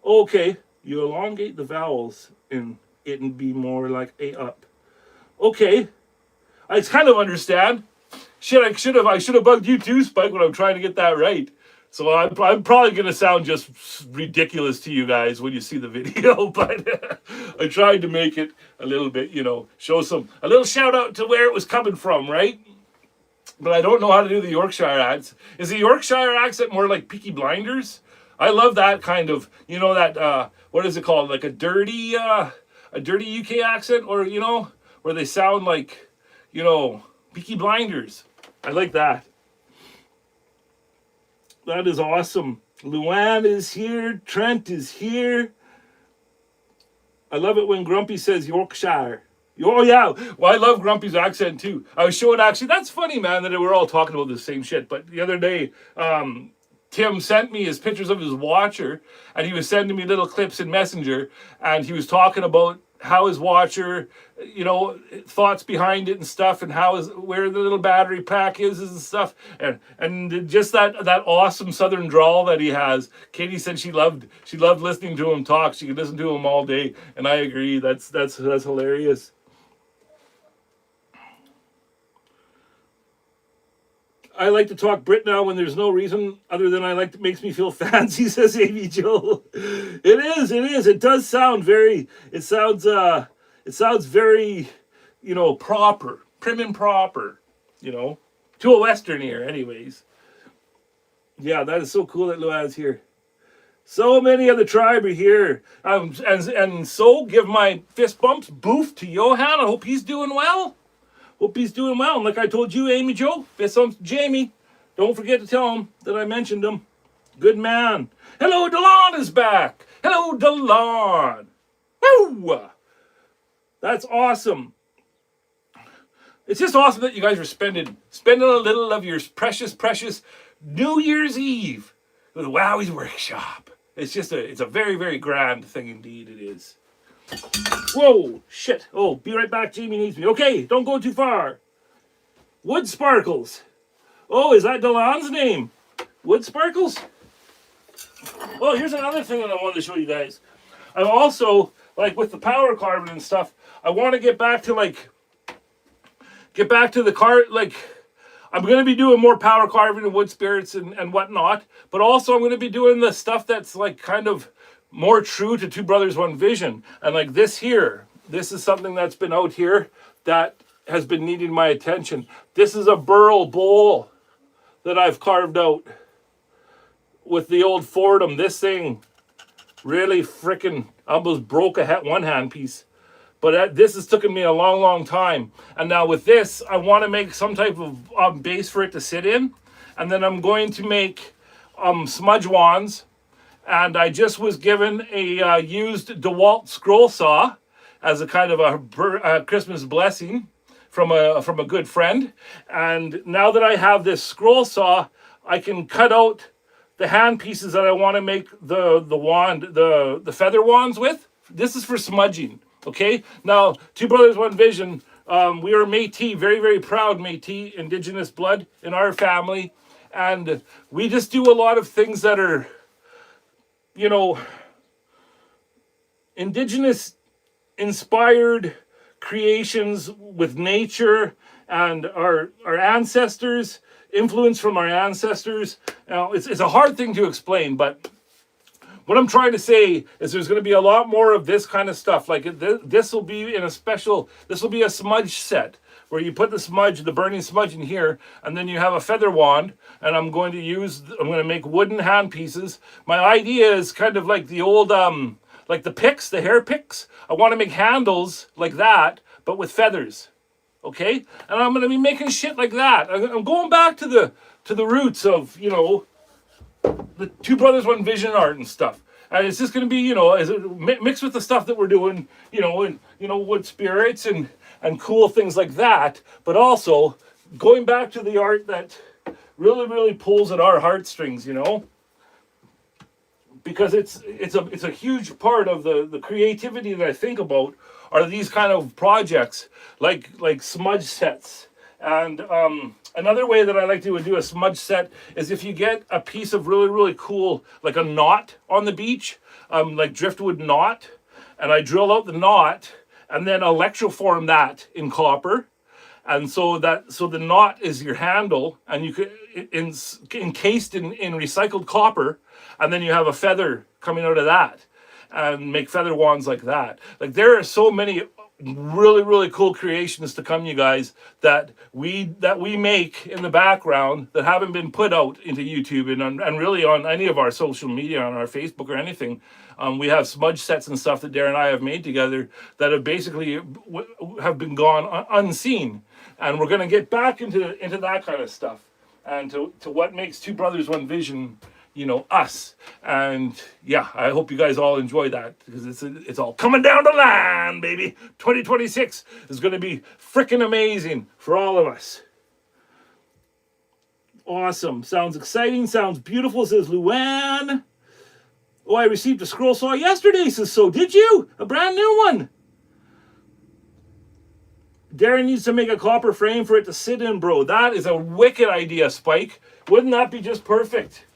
Okay, you elongate the vowels and it'd be more like A up. Okay, I kind of understand. Shit, I should have bugged you too, Spike, when I'm trying to get that right. So I'm probably gonna sound just ridiculous to you guys when you see the video, but I tried to make it a little bit, show a little shout out to where it was coming from, right? But I don't know how to do the Yorkshire accent. Is the Yorkshire accent more like Peaky Blinders? I love that kind of, that what is it called, like a dirty UK accent, or where they sound like, Peaky Blinders. I like that. That is awesome. Luann is here. Trent is here. I love it when Grumpy says Yorkshire. Oh, yeah. Well, I love Grumpy's accent, too. I was showing, actually, that's funny, man, that we're all talking about the same shit. But the other day, Tim sent me his pictures of his watcher, and he was sending me little clips in Messenger, and he was talking about how his watcher, thoughts behind it and stuff, and where the little battery pack is and stuff, and just that awesome southern drawl that he has. Katie said she loved listening to him talk. She could listen to him all day, and I agree. That's hilarious. I like to talk Brit now when there's no reason other than it makes me feel fancy, says Amy Jo. It is. It does sound very, it sounds very, proper, prim and proper, to a Western ear anyways. Yeah, that is so cool that Luann's here. So many of the tribe are here. And so give my fist bumps, boof to Johan. I hope he's doing well. And like I told you, Amy Jo, fist bumps to Jamie. Don't forget to tell him that I mentioned him. Good man. Hello, Delon is back. Hello, Delon. Woo! That's awesome. It's just awesome that you guys are spending a little of your precious New Year's Eve with Wowie's Workshop. It's a very, very grand thing indeed. It is. Whoa, shit. Oh, be right back. Jamie needs me. Okay, don't go too far. Wood Sparkles. Oh, is that Delon's name? Wood Sparkles? Well, here's another thing that I wanted to show you guys. I'm also, with the power carving and stuff, I want to get back to the car, I'm going to be doing more power carving and wood spirits and whatnot, but also I'm going to be doing the stuff that's kind of more true to Two Brothers, One Vision. And this is something that's been out here that has been needing my attention. This is a burl bowl that I've carved out with the old Fordham. This thing really freaking almost broke one hand piece. But this has taken me a long, long time. And now with this, I want to make some type of base for it to sit in. And then I'm going to make smudge wands. And I just was given a used DeWalt scroll saw as a kind of a Christmas blessing from a good friend. And now that I have this scroll saw, I can cut out the hand pieces that I want to make the wand, the feather wands with. This is for smudging. Okay. Now, Two Brothers, One Vision. We are Métis, very, very proud Métis, Indigenous blood in our family, and we just do a lot of things that are, Indigenous inspired creations with nature and our ancestors, influence from our ancestors. Now, it's a hard thing to explain, but what I'm trying to say is there's going to be a lot more of this kind of stuff. This will be this will be a smudge set where you put the burning smudge in here, and then you have a feather wand, and I'm going to make wooden hand pieces. My idea is kind of like the old, the picks, the hair picks. I want to make handles like that, but with feathers. Okay? And I'm going to be making shit like that. I'm going back to the roots of, the Two Brothers, One Vision art and stuff. And it's just going to be, mixed with the stuff that we're doing, wood spirits and cool things like that. But also going back to the art that really, really pulls at our heartstrings, you know, because it's a huge part of the creativity that I think about are these kind of projects like smudge sets. And another way that I like to do a smudge set is if you get a piece of really, really cool, like a knot on the beach, like driftwood knot, and I drill out the knot and then electroform that in copper. And so the knot is your handle, and you could encased in recycled copper, and then you have a feather coming out of that, and make feather wands like that. Like there are so many really, really cool creations to come, you guys, that we make in the background that haven't been put out into YouTube and really on any of our social media, on our Facebook or anything. We have smudge sets and stuff that Darren and I have made together that have basically have been gone unseen, and we're going to get back into that kind of stuff, and to what makes Two Brothers One Vision, you know, us. And yeah, I hope you guys all enjoy that, because it's all coming down the line, baby. 2026 is going to be freaking amazing for all of us. Awesome. Sounds exciting. Sounds beautiful, says Luann. Oh, I received a scroll saw yesterday, says so. Did you? A brand new one. Darren needs to make a copper frame for it to sit in, bro. That is a wicked idea, Spike. Wouldn't that be just perfect?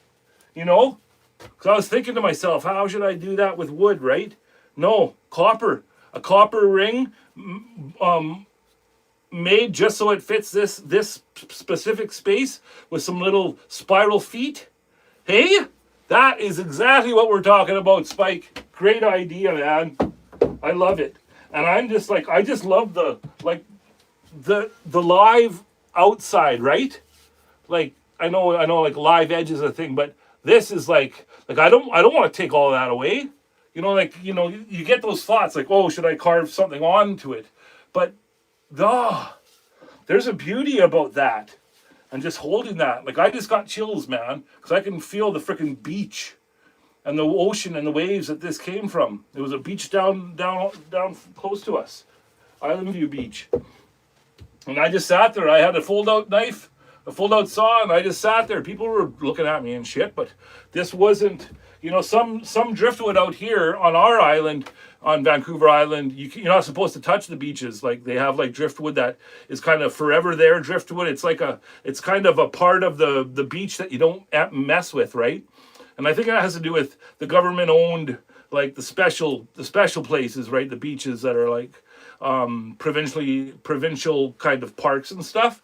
You know? Because I was thinking to myself, how should I do that with wood, right? No, copper. A copper ring made just so it fits this specific space with some little spiral feet. Hey, that is exactly what we're talking about, Spike. Great idea, man. I love it. And I'm just like, I just love the live outside, right? Like, I know like live edge is a thing, but this is like I don't want to take all of that away. You know, like, you know, you get those thoughts like, oh, should I carve something onto it? But there's a beauty about that. And just holding that. Like, I just got chills, man, because I can feel the freaking beach and the ocean and the waves that this came from. There was a beach down close to us, Island View Beach. And I just sat there. I had a fold-out knife, a fold-out saw, and I just sat there. People were looking at me and shit, but this wasn't, you know, some driftwood out here on our island, on Vancouver Island, you're not supposed to touch the beaches. Like, they have like driftwood that is kind of forever there driftwood. It's kind of a part of the beach that you don't mess with, right? And I think that has to do with the government owned, like the special places, right? The beaches that are like provincial kind of parks and stuff.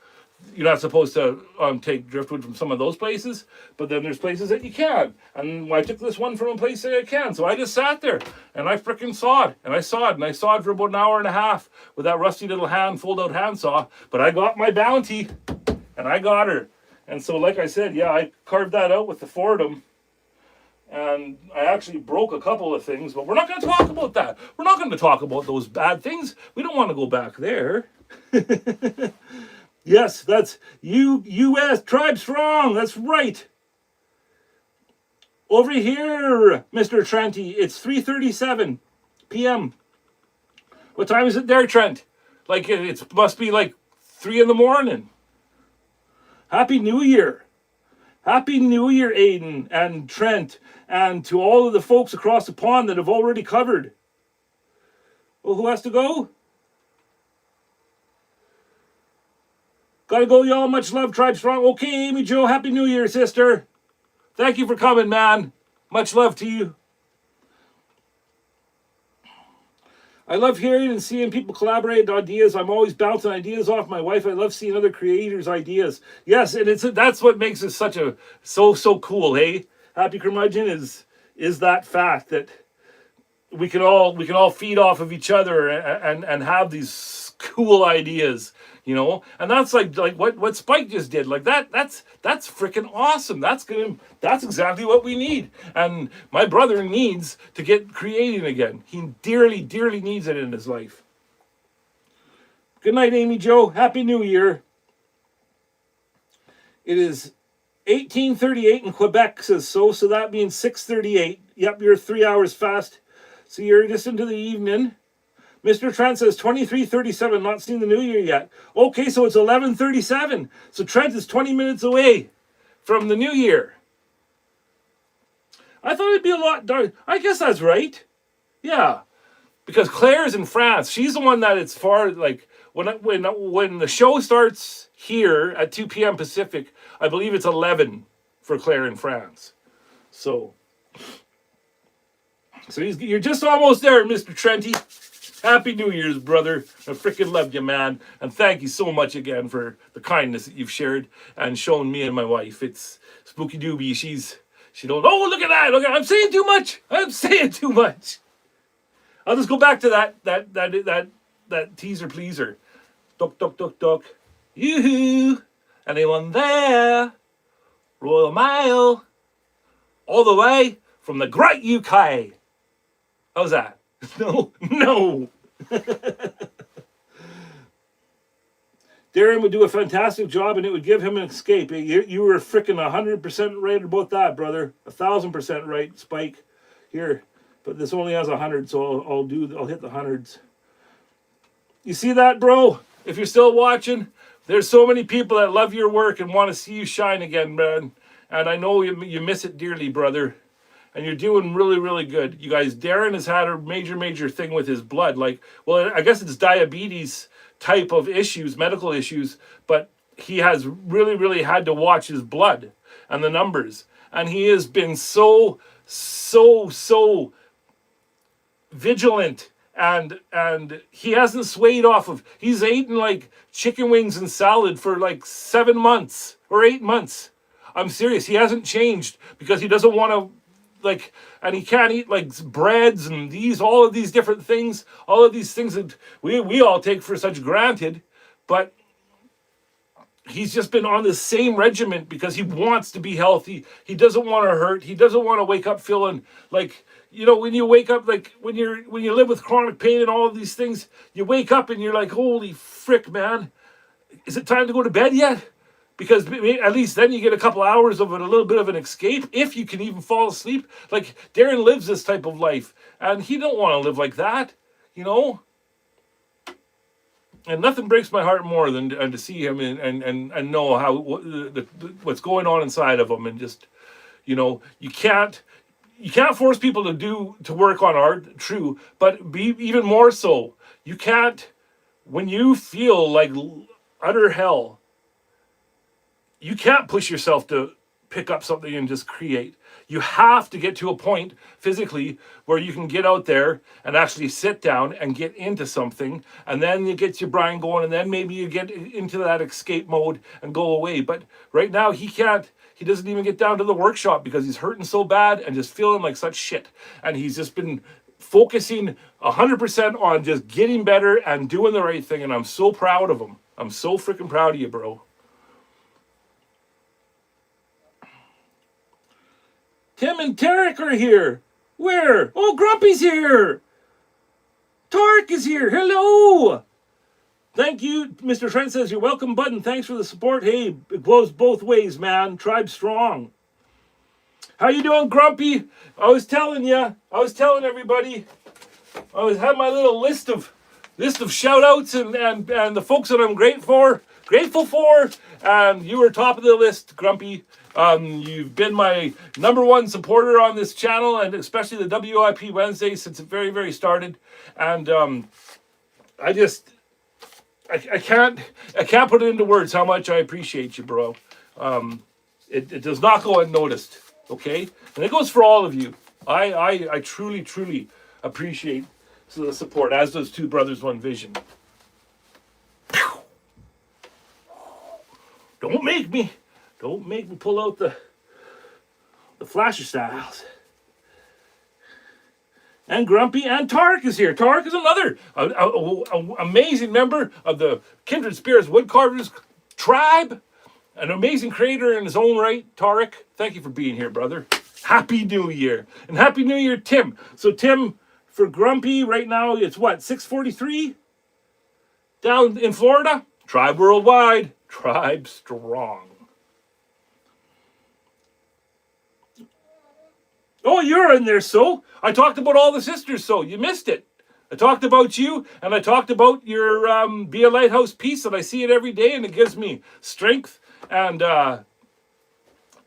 You're not supposed to take driftwood from some of those places, but then there's places that you can. And I took this one from a place that I can. So I just sat there and I freaking sawed. And I sawed for about an hour and a half with that rusty little fold-out hand saw. But I got my bounty, and I got her. And so, like I said, yeah, I carved that out with the Fordham. And I actually broke a couple of things, but we're not going to talk about that. We're not going to talk about those bad things. We don't want to go back there. Yes, that's U.S. Tribe Strong. That's right. Over here, Mr. Trenty, it's 3:37 p.m. What time is it there, Trent? Like, it must be like 3 in the morning. Happy New Year. Happy New Year, Aiden and Trent, and to all of the folks across the pond that have already covered. Well, who has to go? Gotta go, y'all. Much love, Tribe Strong. Okay, Amy Jo, Happy New Year, sister. Thank you for coming, man. Much love to you. I love hearing and seeing people collaborate on ideas. I'm always bouncing ideas off my wife. I love seeing other creators' ideas. Yes, and that's what makes it such a so cool, hey? Happy Curmudgeon is that fact that we can all feed off of each other and have these cool ideas, you know. And that's like what Spike just did. Like that's freaking awesome. That's exactly what we need. And my brother needs to get creating again. He dearly needs it in his life. Good night, Amy Jo. Happy New Year. It is 18:38 in Quebec, says so that means 6:38. Yep, you're 3 hours fast. So you're just into the evening. Mr. Trent says 23:37, not seen the new year yet. Okay, so it's 11:37. So Trent is 20 minutes away from the new year. I thought it'd be a lot dark. I guess that's right. Yeah. Because Claire's in France. She's the one that it's far, like, when the show starts here at 2 p.m. Pacific, I believe it's 11 for Claire in France. So you're just almost there, Mr. Trenty. Happy New Year's, brother. I freaking love you, man. And thank you so much again for the kindness that you've shared and shown me and my wife. It's Spooky Doobie. She don't, oh, look at that. Look at, I'm saying too much. I'm saying too much. I'll just go back to that teaser pleaser. Duck, duck, duck, duck. Yoo-hoo. Anyone there? Royal Mail. All the way from the great UK. How's that? No. Darren would do a fantastic job and it would give him an escape. You were freaking 100% right about that, brother. 1,000% right, Spike. Here. But this only has 100, so I'll hit the hundreds. You see that, bro? If you're still watching, there's so many people that love your work and want to see you shine again, man. And I know you miss it dearly, brother. And you're doing really, really good. You guys, Darren has had a major thing with his blood. Like, well, I guess it's diabetes type of issues, medical issues, but he has really had to watch his blood and the numbers. And he has been so vigilant, and he hasn't swayed off of, he's eaten like chicken wings and salad for like 7 months or 8 months. I'm serious. He hasn't changed because he doesn't want to, like, and he can't eat like breads and all of these different things, all of these things that we all take for such granted, but he's just been on the same regiment because he wants to be healthy. He doesn't want to hurt. He doesn't want to wake up feeling like, you know, when you wake up, like when you live with chronic pain and all of these things, you wake up and you're like, holy frick, man, is it time to go to bed yet? Because at least then you get a couple hours of a little bit of an escape, if you can even fall asleep. Like, Darren lives this type of life, and he don't want to live like that, you know? And nothing breaks my heart more than to see him and know how what's going on inside of him. And just, you know, you can't force people to work on art, true, but be even more so, you can't, when you feel like utter hell, you can't push yourself to pick up something and just create. You have to get to a point physically where you can get out there and actually sit down and get into something, and then you get your brain going, and then maybe you get into that escape mode and go away. But right now he doesn't even get down to the workshop because he's hurting so bad and just feeling like such shit. And he's just been focusing 100% on just getting better and doing the right thing. And I'm so proud of him. I'm so freaking proud of you, bro. Tim and Tarek are here. Where? Oh, Grumpy's here. Tarek is here. Hello. Thank you. Mr. Trent says, you're welcome button. Thanks for the support. Hey, it goes both ways, man. Tribe strong. How you doing, Grumpy? I was telling everybody. I had my little list of shout outs and the folks that I'm grateful for. And you were top of the list, Grumpy. You've been my #1 supporter on this channel, and especially the WIP Wednesday since it very started. And I can't put it into words how much I appreciate you, bro. It does not go unnoticed, okay? And it goes for all of you. I truly appreciate the support, as does Two Brothers One Vision. Don't make me pull out the flasher styles. And Grumpy and Tarek is here. Tarek is another amazing member of the Kindred Spirits Woodcarvers tribe. An amazing creator in his own right. Tarek, thank you for being here, brother. Happy New Year. And Happy New Year, Tim. So Tim, for Grumpy, right now it's what, 6:43? Down in Florida? Tribe worldwide. Tribe strong. Oh, you're in there, so. I talked about all the sisters, so. You missed it. I talked about you, and I talked about your Be a Lighthouse piece, and I see it every day, and it gives me strength and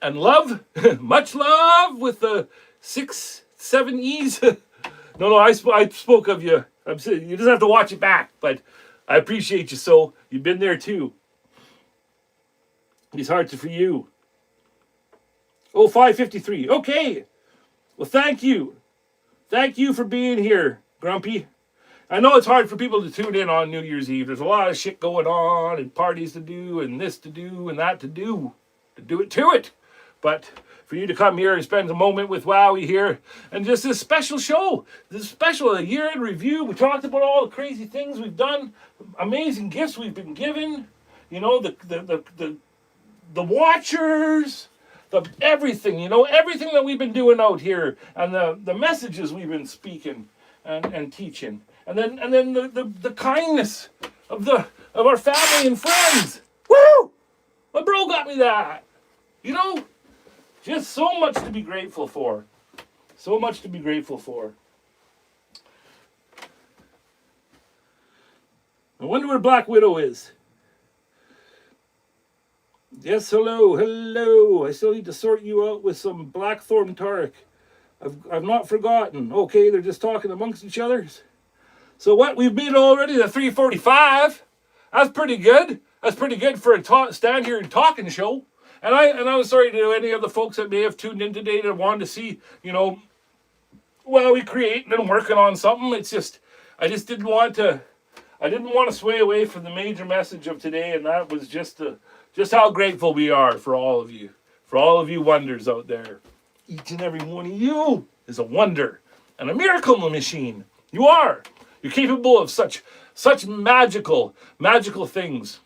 love, much love with the 7 E's. No, I spoke of you. I'm saying you just have to watch it back, but I appreciate you so. You've been there too. These hearts are for you. Oh, 5:53. Okay. Well, thank you. Thank you for being here, Grumpy. I know it's hard for people to tune in on New Year's Eve. There's a lot of shit going on and parties to do and this to do and that to do it to it. But for you to come here and spend a moment with Wowie here and just this special show, this special a year in review. We talked about all the crazy things we've done, amazing gifts we've been given. You know, the watchers, everything. You know, everything that we've been doing out here and the messages we've been speaking and teaching. And then the kindness of our family and friends. Woo! My bro got me that. You know, just so much to be grateful for. So much to be grateful for. I wonder where Black Widow is. Yes, hello. I still need to sort you out with some Blackthorn Tarek. I've not forgotten. Okay, they're just talking amongst each other. So what, we've made already the 3:45. That's pretty good. That's pretty good for a stand here and talking show. And I was sorry to any of the folks that may have tuned in today that wanted to see, you know, well, we creating and working on something. It's just, I didn't want to sway away from the major message of today, and that was just how grateful we are for all of you wonders out there. Each and every one of you is a wonder and a miracle machine. You are. You're capable of such magical things.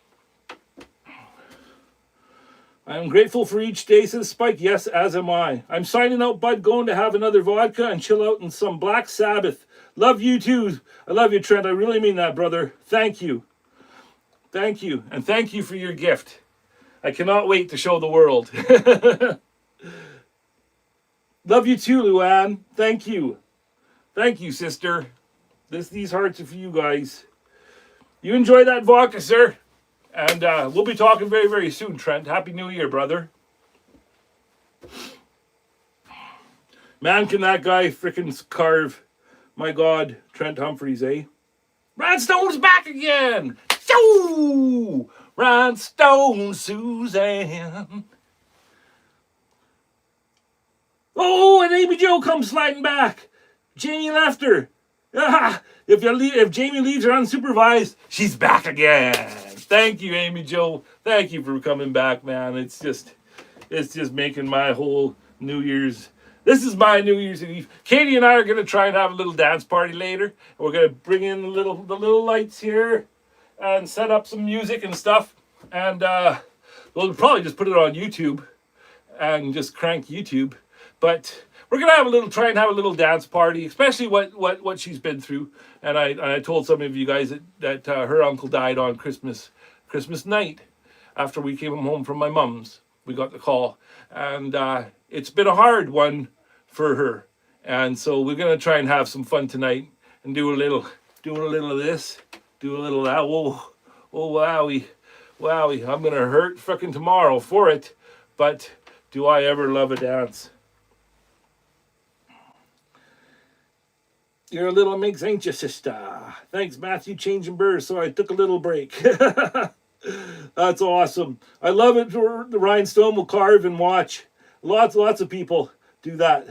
I am grateful for each day, says Spike. Yes, as am I. I'm signing out, bud, going to have another vodka and chill out in some Black Sabbath. Love you too. I love you, Trent. I really mean that, brother. Thank you. Thank you. And thank you for your gift. I cannot wait to show the world. Love you too, Luann. Thank you. Thank you, sister. These hearts are for you guys. You enjoy that vodka, sir. And we'll be talking very, very soon, Trent. Happy New Year, brother. Man, can that guy frickin' carve. My God, Trent Humphreys, eh? Rhinestone back again. Shoo! Rhinestone Suzanne. Oh, and Amy Jo comes sliding back. Jamie left her. Ah, if Jamie leaves her unsupervised, she's back again. Thank you, Amy Jo. Thank you for coming back, man. It's just making my whole New Year's. This is my New Year's Eve. Katie and I are gonna try and have a little dance party later. We're gonna bring in the little lights here and set up some music and stuff. And we'll probably just put it on YouTube and just crank YouTube. But we're gonna try and have a little dance party, especially what she's been through. And I told some of you guys that her uncle died on Christmas night after we came home from my mom's. We got the call, and it's been a hard one for her. And so we're gonna try and have some fun tonight and do a little of this, do a little of that. Whoa, wowie! I'm gonna hurt frickin' tomorrow for it. But do I ever love a dance? You're a little minx, ain't you, sister? Thanks, Matthew, changing burrs, so I took a little break. That's awesome. I love it. The Rhinestone will carve and watch. Lots of people do that.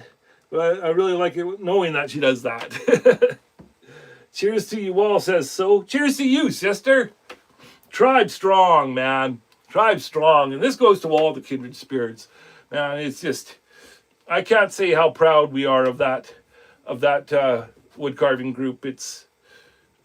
But I really like it knowing that she does that. Cheers to you all, says so. Cheers to you, sister. Tribe strong, man. Tribe strong. And this goes to all the kindred spirits. Man, it's just, I can't say how proud we are of that wood carving group. It's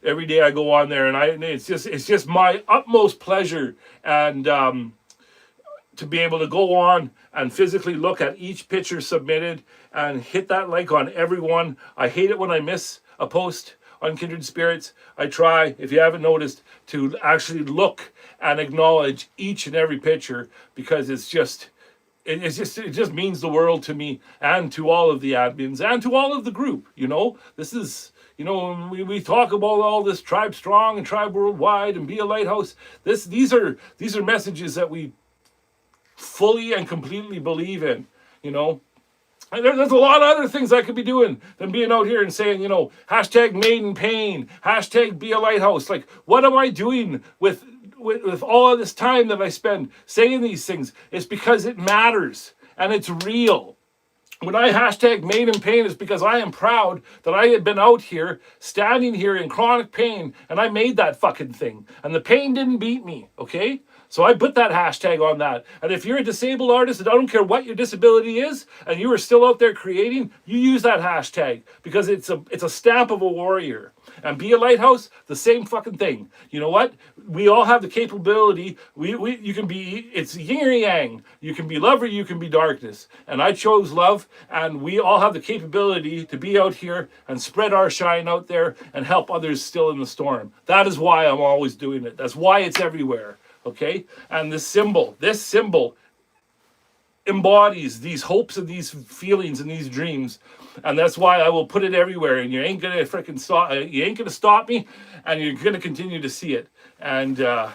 every day I go on there, and it's just my utmost pleasure and to be able to go on and physically look at each picture submitted and hit that like on everyone. I hate it when I miss a post on Kindred Spirits. I try, if you haven't noticed, to actually look and acknowledge each and every picture, because it just means the world to me and to all of the admins and to all of the group. You know, this is You know, when we talk about all this Tribe Strong and Tribe Worldwide and Be a Lighthouse, these are messages that we fully and completely believe in, you know. And there's a lot of other things I could be doing than being out here and saying, you know, hashtag Made in Pain, hashtag Be a Lighthouse. Like, what am I doing with all of this time that I spend saying these things? It's because it matters and it's real. When I hashtag Made in Pain, it's because I am proud that I had been out here, standing here in chronic pain, and I made that fucking thing. And the pain didn't beat me, okay? So I put that hashtag on that. And if you're a disabled artist, and I don't care what your disability is, and you are still out there creating, you use that hashtag because it's a stamp of a warrior. And Be a Lighthouse, the same fucking thing. You know what? We all have the capability. You can be, it's yin or yang. You can be love or you can be darkness. And I chose love, and we all have the capability to be out here and spread our shine out there and help others still in the storm. That is why I'm always doing it. That's why it's everywhere. Okay? And this symbol embodies these hopes and these feelings and these dreams, and that's why I will put it everywhere, and you ain't gonna freaking stop. You ain't gonna stop me, and you're gonna continue to see it. And I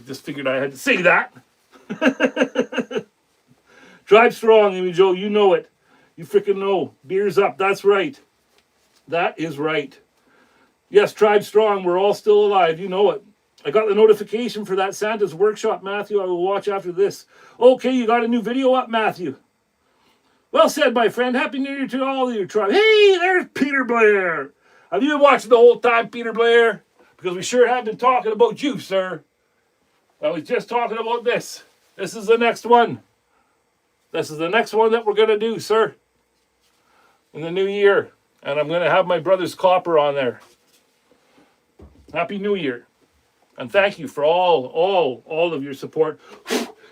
just figured I had to say that. Drive strong, Amy Joe. You know it. You freaking know. Beers up. That's right. That is right. Yes, Tribe Strong. We're all still alive. You know it. I got the notification for that Santa's workshop, Matthew. I will watch after this. Okay, you got a new video up, Matthew. Well said, my friend. Happy New Year to all of you, Tribe. Hey, there's Peter Blair. Have you been watching the whole time, Peter Blair? Because we sure have been talking about you, sir. I was just talking about this. This is the next one. This is the next one that we're going to do, sir. In the new year. And I'm going to have my brother's copper on there. Happy New Year. And thank you for all of your support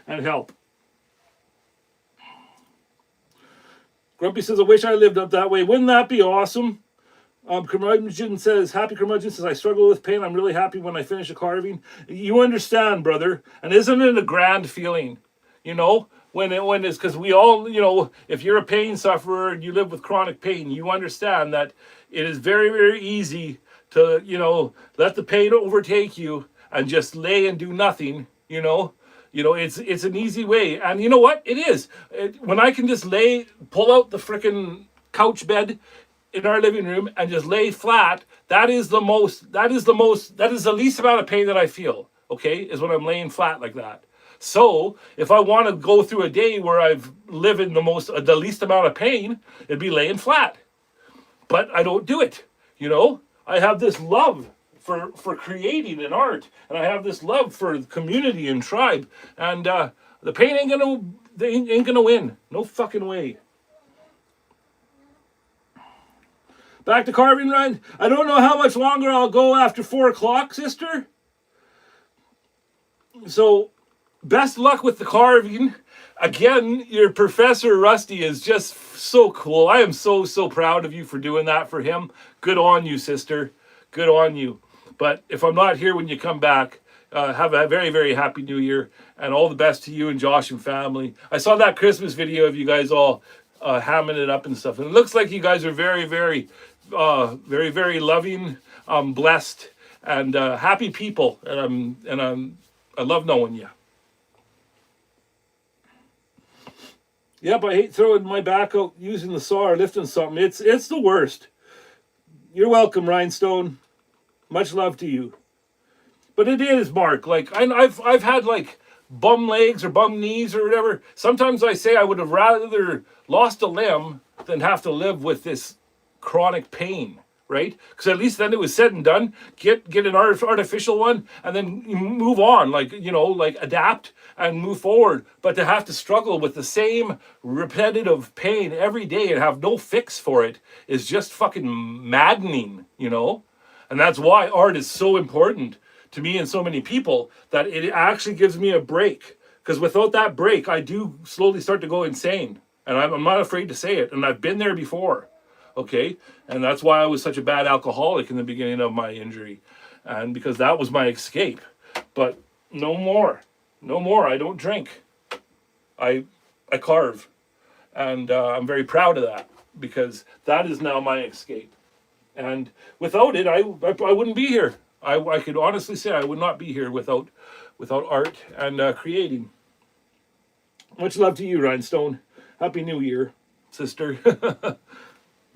and help. Grumpy says, I wish I lived up that way. Wouldn't that be awesome? Curmudgeon says, Happy Curmudgeon says, I struggle with pain. I'm really happy when I finish a carving. You understand, brother. And isn't it a grand feeling? You know, when it's because we all, you know, if you're a pain sufferer and you live with chronic pain, you understand that it is very, very easy to, you know, let the pain overtake you and just lay and do nothing, you know. You know, it's an easy way. And you know what? It is. When I can just pull out the frickin' couch bed in our living room and just lay flat, that is the least amount of pain that I feel, okay, is when I'm laying flat like that. So if I want to go through a day where I've lived in the least amount of pain, it'd be laying flat. But I don't do it, you know. I have this love for creating and art, and I have this love for community and tribe, and the pain ain't gonna win. No fucking way. Back to carving, Ryan. I don't know how much longer I'll go after 4 o'clock, sister. So, best luck with the carving. Again, your Professor Rusty is just so cool. I am so proud of you for doing that for him. Good on you, sister. Good on you. But if I'm not here when you come back, have a very, very happy New Year, and all the best to you and Josh and family. I saw that Christmas video of you guys all hamming it up and stuff, and it looks like you guys are very, very, very, very loving, blessed, and happy people. And I love knowing you. Yep, I hate throwing my back out using the saw or lifting something. It's the worst. You're welcome, Rhinestone. Much love to you. But it is, Mark. Like I've had like bum legs or bum knees or whatever. Sometimes I say I would have rather lost a limb than have to live with this chronic pain, right? Because at least then it was said and done. Get an artificial one and then you move on, like, you know, like adapt and move forward. But to have to struggle with the same repetitive pain every day and have no fix for it is just fucking maddening, you know? And that's why art is so important to me and so many people, that it actually gives me a break. Because without that break, I do slowly start to go insane. And I'm not afraid to say it. And I've been there before. Okay? And that's why I was such a bad alcoholic in the beginning of my injury. And because that was my escape. But no more. No more. I don't drink. I carve. And I'm very proud of that. Because that is now my escape. And without it, I wouldn't be here. I could honestly say I would not be here without art and creating. Much love to you, Rhinestone. Happy New Year, sister.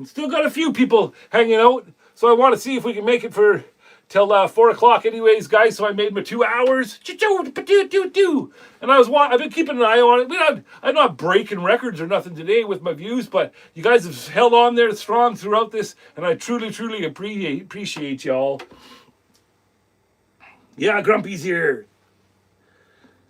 Still got a few people hanging out, so I want to see if we can make it for till 4 o'clock anyways, guys. So I made my 2 hours. And I've been keeping an eye on it. I'm not breaking records or nothing today with my views, but you guys have held on there strong throughout this, and I truly appreciate y'all. Yeah, Grumpy's here.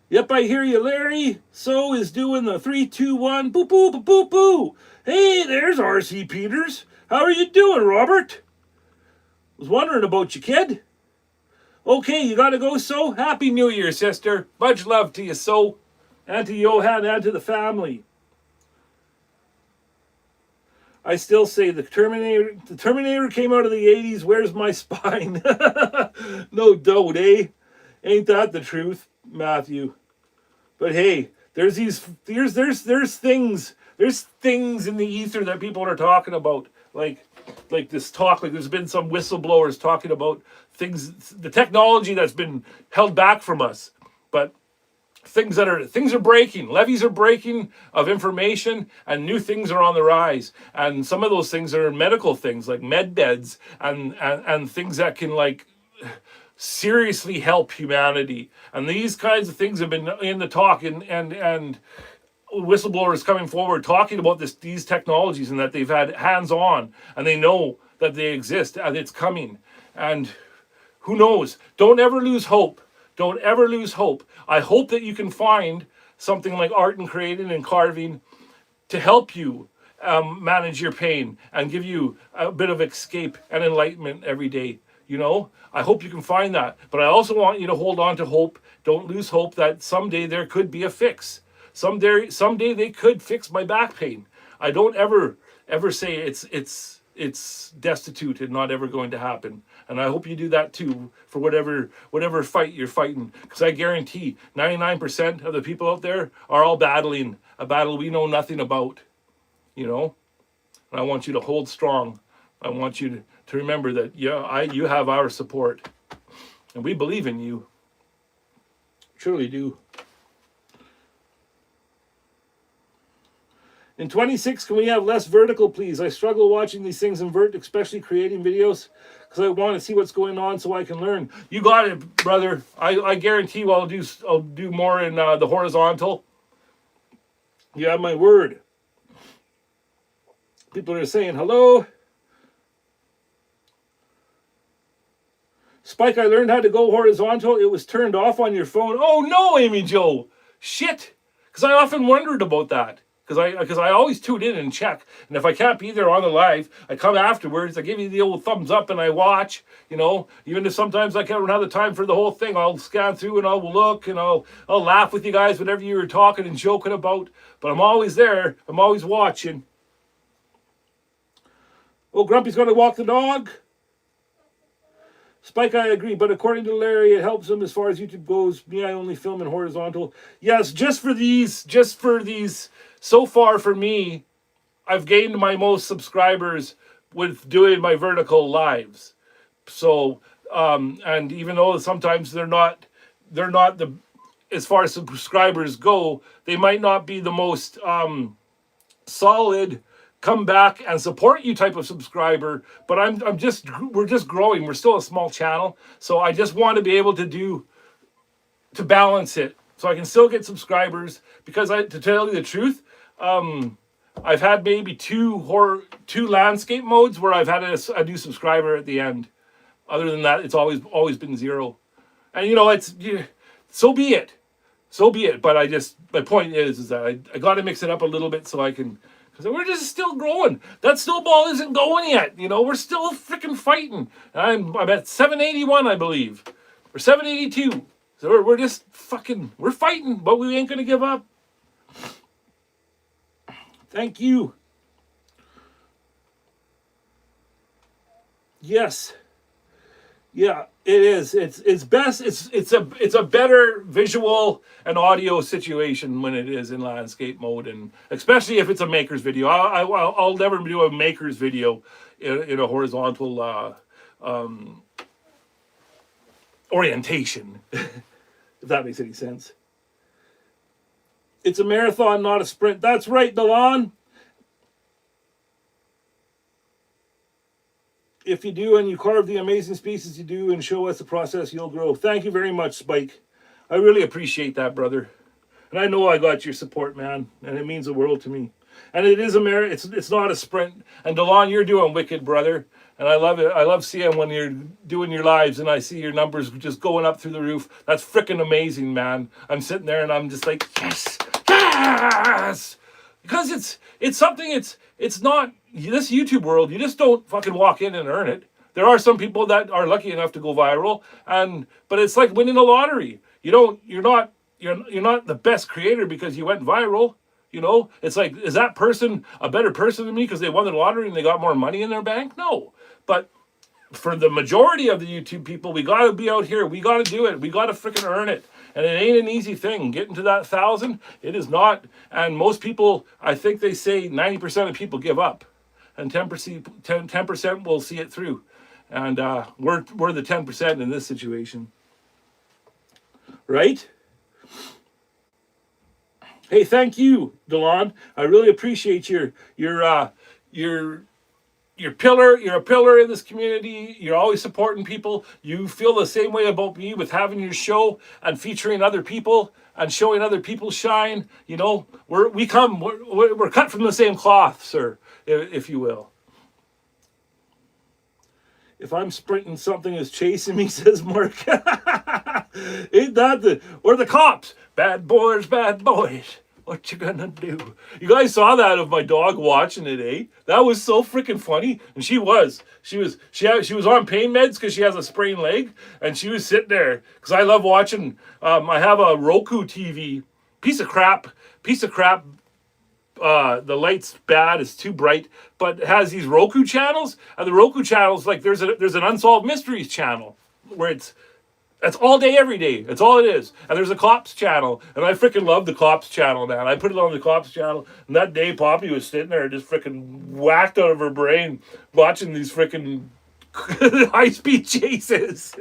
Yep, I hear you, Larry. So is doing the 3, 2, 1. Boo, boo, boo, boo, boo. Hey, there's R.C. Peters. How are you doing, Robert? Was wondering about you, kid. Okay, you gotta go, So. Happy New Year, sister. Much love to you, So. And to Johan and to the family. I still say the Terminator came out of the 80s. Where's my spine? No doubt, eh? Ain't that the truth, Matthew? But hey, there's things in the ether that people are talking about, like this talk. Like there's been some whistleblowers talking about things, the technology that's been held back from us, but things are breaking. Levees are breaking of information, and new things are on the rise. And some of those things are medical things, like med beds and things that can like seriously help humanity. And these kinds of things have been in the talk, and whistleblowers coming forward talking about these technologies, and that they've had hands on, and they know that they exist and it's coming. And who knows? Don't ever lose hope. Don't ever lose hope. I hope that you can find something like art and creating and carving to help you manage your pain and give you a bit of escape and enlightenment every day. You know, I hope you can find that. But I also want you to hold on to hope. Don't lose hope that someday there could be a fix. Someday they could fix my back pain. I don't ever say it's destitute and not ever going to happen. And I hope you do that too, for whatever fight you're fighting. Because I guarantee 99% of the people out there are all battling a battle we know nothing about. You know? And I want you to hold strong. I want you to remember that you have our support. And we believe in you. Truly do. In 26, can we have less vertical, please? I struggle watching these things invert, especially creating videos, because I want to see what's going on so I can learn. You got it, brother. I guarantee you I'll do more in the horizontal. You have my word. People are saying hello. Spike, I learned how to go horizontal. It was turned off on your phone. Oh no, Amy Joe. Shit. Because I often wondered about that. Because I always tune in and check. And if I can't be there on the live, I come afterwards. I give you the old thumbs up and I watch. You know, even if sometimes I can't have the time for the whole thing, I'll scan through and I'll look and I'll laugh with you guys, whatever you were talking and joking about. But I'm always there. I'm always watching. Oh, Grumpy's going to walk the dog. Spike, I agree, but according to Larry, it helps him as far as YouTube goes. Me, I only film in horizontal. Yes, just for these. So far for me, I've gained my most subscribers with doing my vertical lives. So, and even though sometimes they're not the, as far as subscribers go, they might not be the most solid, come back and support you type of subscriber, but we're just growing. We're still a small channel, so I just want to be able to balance it, so I can still get subscribers. Because to tell you the truth, I've had maybe two landscape modes where I've had a new subscriber at the end. Other than that, it's always been zero. And you know, so be it. But my point is that I got to mix it up a little bit so I can. Because we're just still growing. That snowball isn't going yet. You know, we're still freaking fighting. I'm at 781, I believe. Or 782. So we're just we're fighting, but we ain't going to give up. Thank you. Yes. Yeah, it is. It's best. It's a better visual and audio situation when it is in landscape mode, and especially if it's a maker's video. I'll never do a maker's video in a horizontal orientation, if that makes any sense. It's a marathon, not a sprint. That's right, Delon. If you do and you carve the amazing species you do and show us the process, you'll grow. Thank you very much, Spike. I really appreciate that, brother. And I know I got your support, man, and it means the world to me. And it is a it's not a sprint. And Delon, you're doing wicked, brother. And I love it. I love seeing when you're doing your lives and I see your numbers just going up through the roof. That's freaking amazing, man. I'm sitting there and I'm just like, yes, yes, because it's something. It's not this YouTube world. You just don't fucking walk in and earn it. There are some people that are lucky enough to go viral, but it's like winning a lottery. You're not the best creator because you went viral. You know, it's like, is that person a better person than me because they won the lottery and they got more money in their bank? No. But for the majority of the YouTube people, we got to be out here. We got to do it. We got to freaking earn it. And it ain't an easy thing. Getting to that 1,000, it is not. And most people, I think they say 90% of people give up. And 10% will see it through. And we're the 10% in this situation. Right? Hey, thank you, Delon. I really appreciate your pillar. You're a pillar in this community. You're always supporting people. You feel the same way about me with having your show and featuring other people and showing other people shine. You know, we're cut from the same cloth, sir, if you will. If I'm sprinting, something is chasing me, says Mark. Ain't that or the cops? Bad boys, bad boys. What you gonna do? You guys saw that of my dog watching it, eh? That was so freaking funny. And she was on pain meds because she has a sprained leg, and she was sitting there because I love watching. I have a Roku TV, piece of crap. The light's bad, it's too bright, but it has these Roku channels, and the Roku channels, like there's an Unsolved Mysteries channel where that's all day, every day. That's all it is. And there's a Cops channel, and I freaking love the Cops channel, man. I put it on the Cops channel, and that day Poppy was sitting there just freaking whacked out of her brain watching these freaking high-speed chases.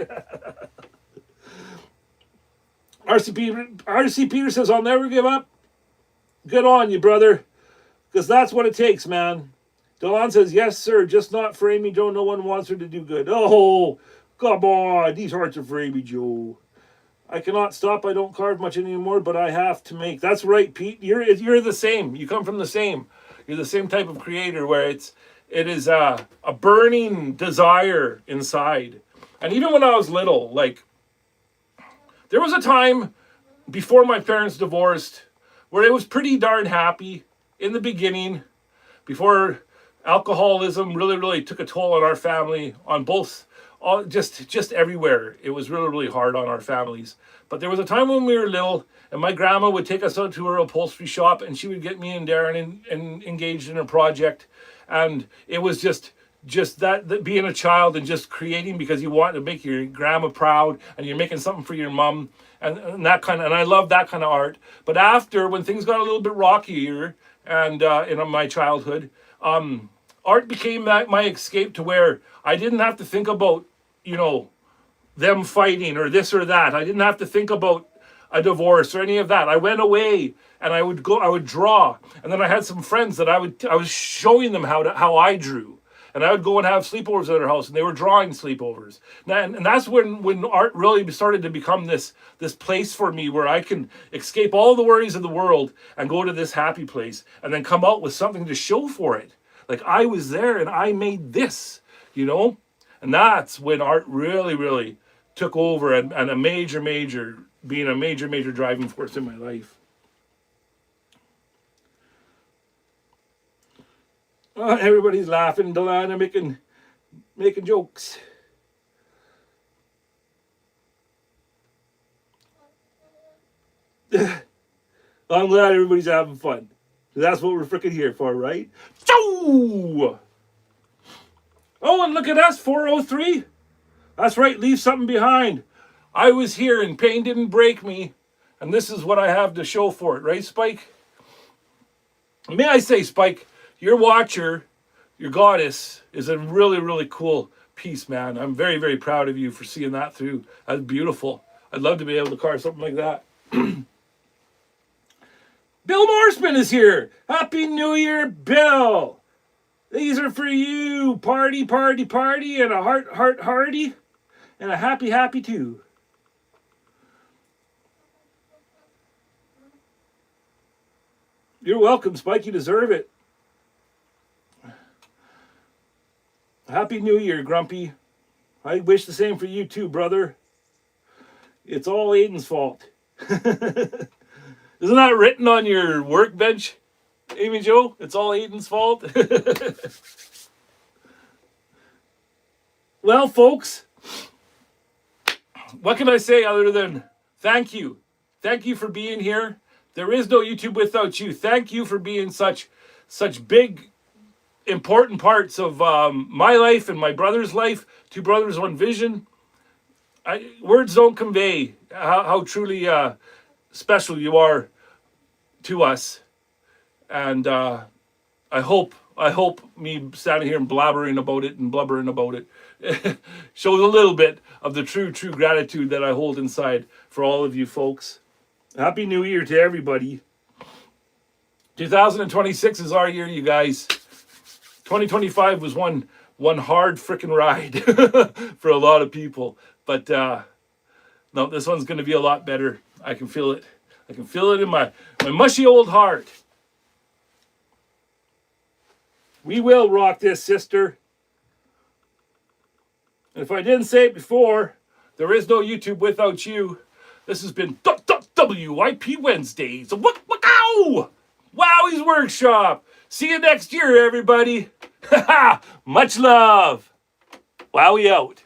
RC Peter says, I'll never give up. Good on you, brother. Because that's what it takes, man. Delon says, yes, sir, just not for Amy Joe. No one wants her to do good. Oh, come on. These hearts are for Amy Joe. I cannot stop. I don't carve much anymore, but I have to make. That's right, Pete. You're the same. You come from the same. You're the same type of creator where it is a burning desire inside. And even when I was little, like, there was a time before my parents divorced where it was pretty darn happy in the beginning, before alcoholism really, really took a toll on our family, on both, just everywhere. It was really, really hard on our families. But there was a time when we were little, and my grandma would take us out to her upholstery shop, and she would get me and Darren engaged in a project. And it was just that being a child and just creating because you want to make your grandma proud, and you're making something for your mom, and that kind of, and I love that kind of art. But after, when things got a little bit rockier, and in my childhood, art became my escape to where I didn't have to think about, them fighting or this or that. I didn't have to think about a divorce or any of that. I went away and I would draw, and then I had some friends that I was showing them how I drew. And I would go and have sleepovers at their house, and they were drawing sleepovers. And that's when art really started to become this place for me where I can escape all the worries of the world and go to this happy place and then come out with something to show for it. Like, I was there and I made this, And that's when art really, really took over and being a major driving force in my life. Everybody's laughing, Delana making jokes. I'm glad everybody's having fun. That's what we're freaking here for, right? Chow! Oh, and look at us, 403. That's right, leave something behind. I was here and pain didn't break me, and this is what I have to show for it, right, Spike? May I say, Spike, your watcher, your goddess, is a really, really cool piece, man. I'm very, very proud of you for seeing that through. That's beautiful. I'd love to be able to carve something like that. Bill Morseman is here. Happy New Year, Bill. These are for you. Party, party, party, and a heart, heart, hearty, and a happy, happy too. You're welcome, Spike. You deserve it. Happy New Year, Grumpy. I wish the same for you too, brother. It's all Aiden's fault. Isn't that written on your workbench, Amy Jo? It's all Aiden's fault. Well, folks, what can I say other than thank you? Thank you for being here. There is no YouTube without you. Thank you for being such big, important parts of my life and my brother's life. Two brothers, one vision. Words don't convey how truly special you are to us. And I hope me standing here and blabbering about it and blubbering about it shows a little bit of the true gratitude that I hold inside for all of you folks. Happy New Year to everybody. 2026 is our year, you guys. 2025 was one hard freaking ride for a lot of people. But no, this one's going to be a lot better. I can feel it. I can feel it in my mushy old heart. We will rock this, sister. And if I didn't say it before, there is no YouTube without you. This has been WIP Wednesdays. Wow! Wowie's Workshop. See you next year, everybody. Much love. Wowie out.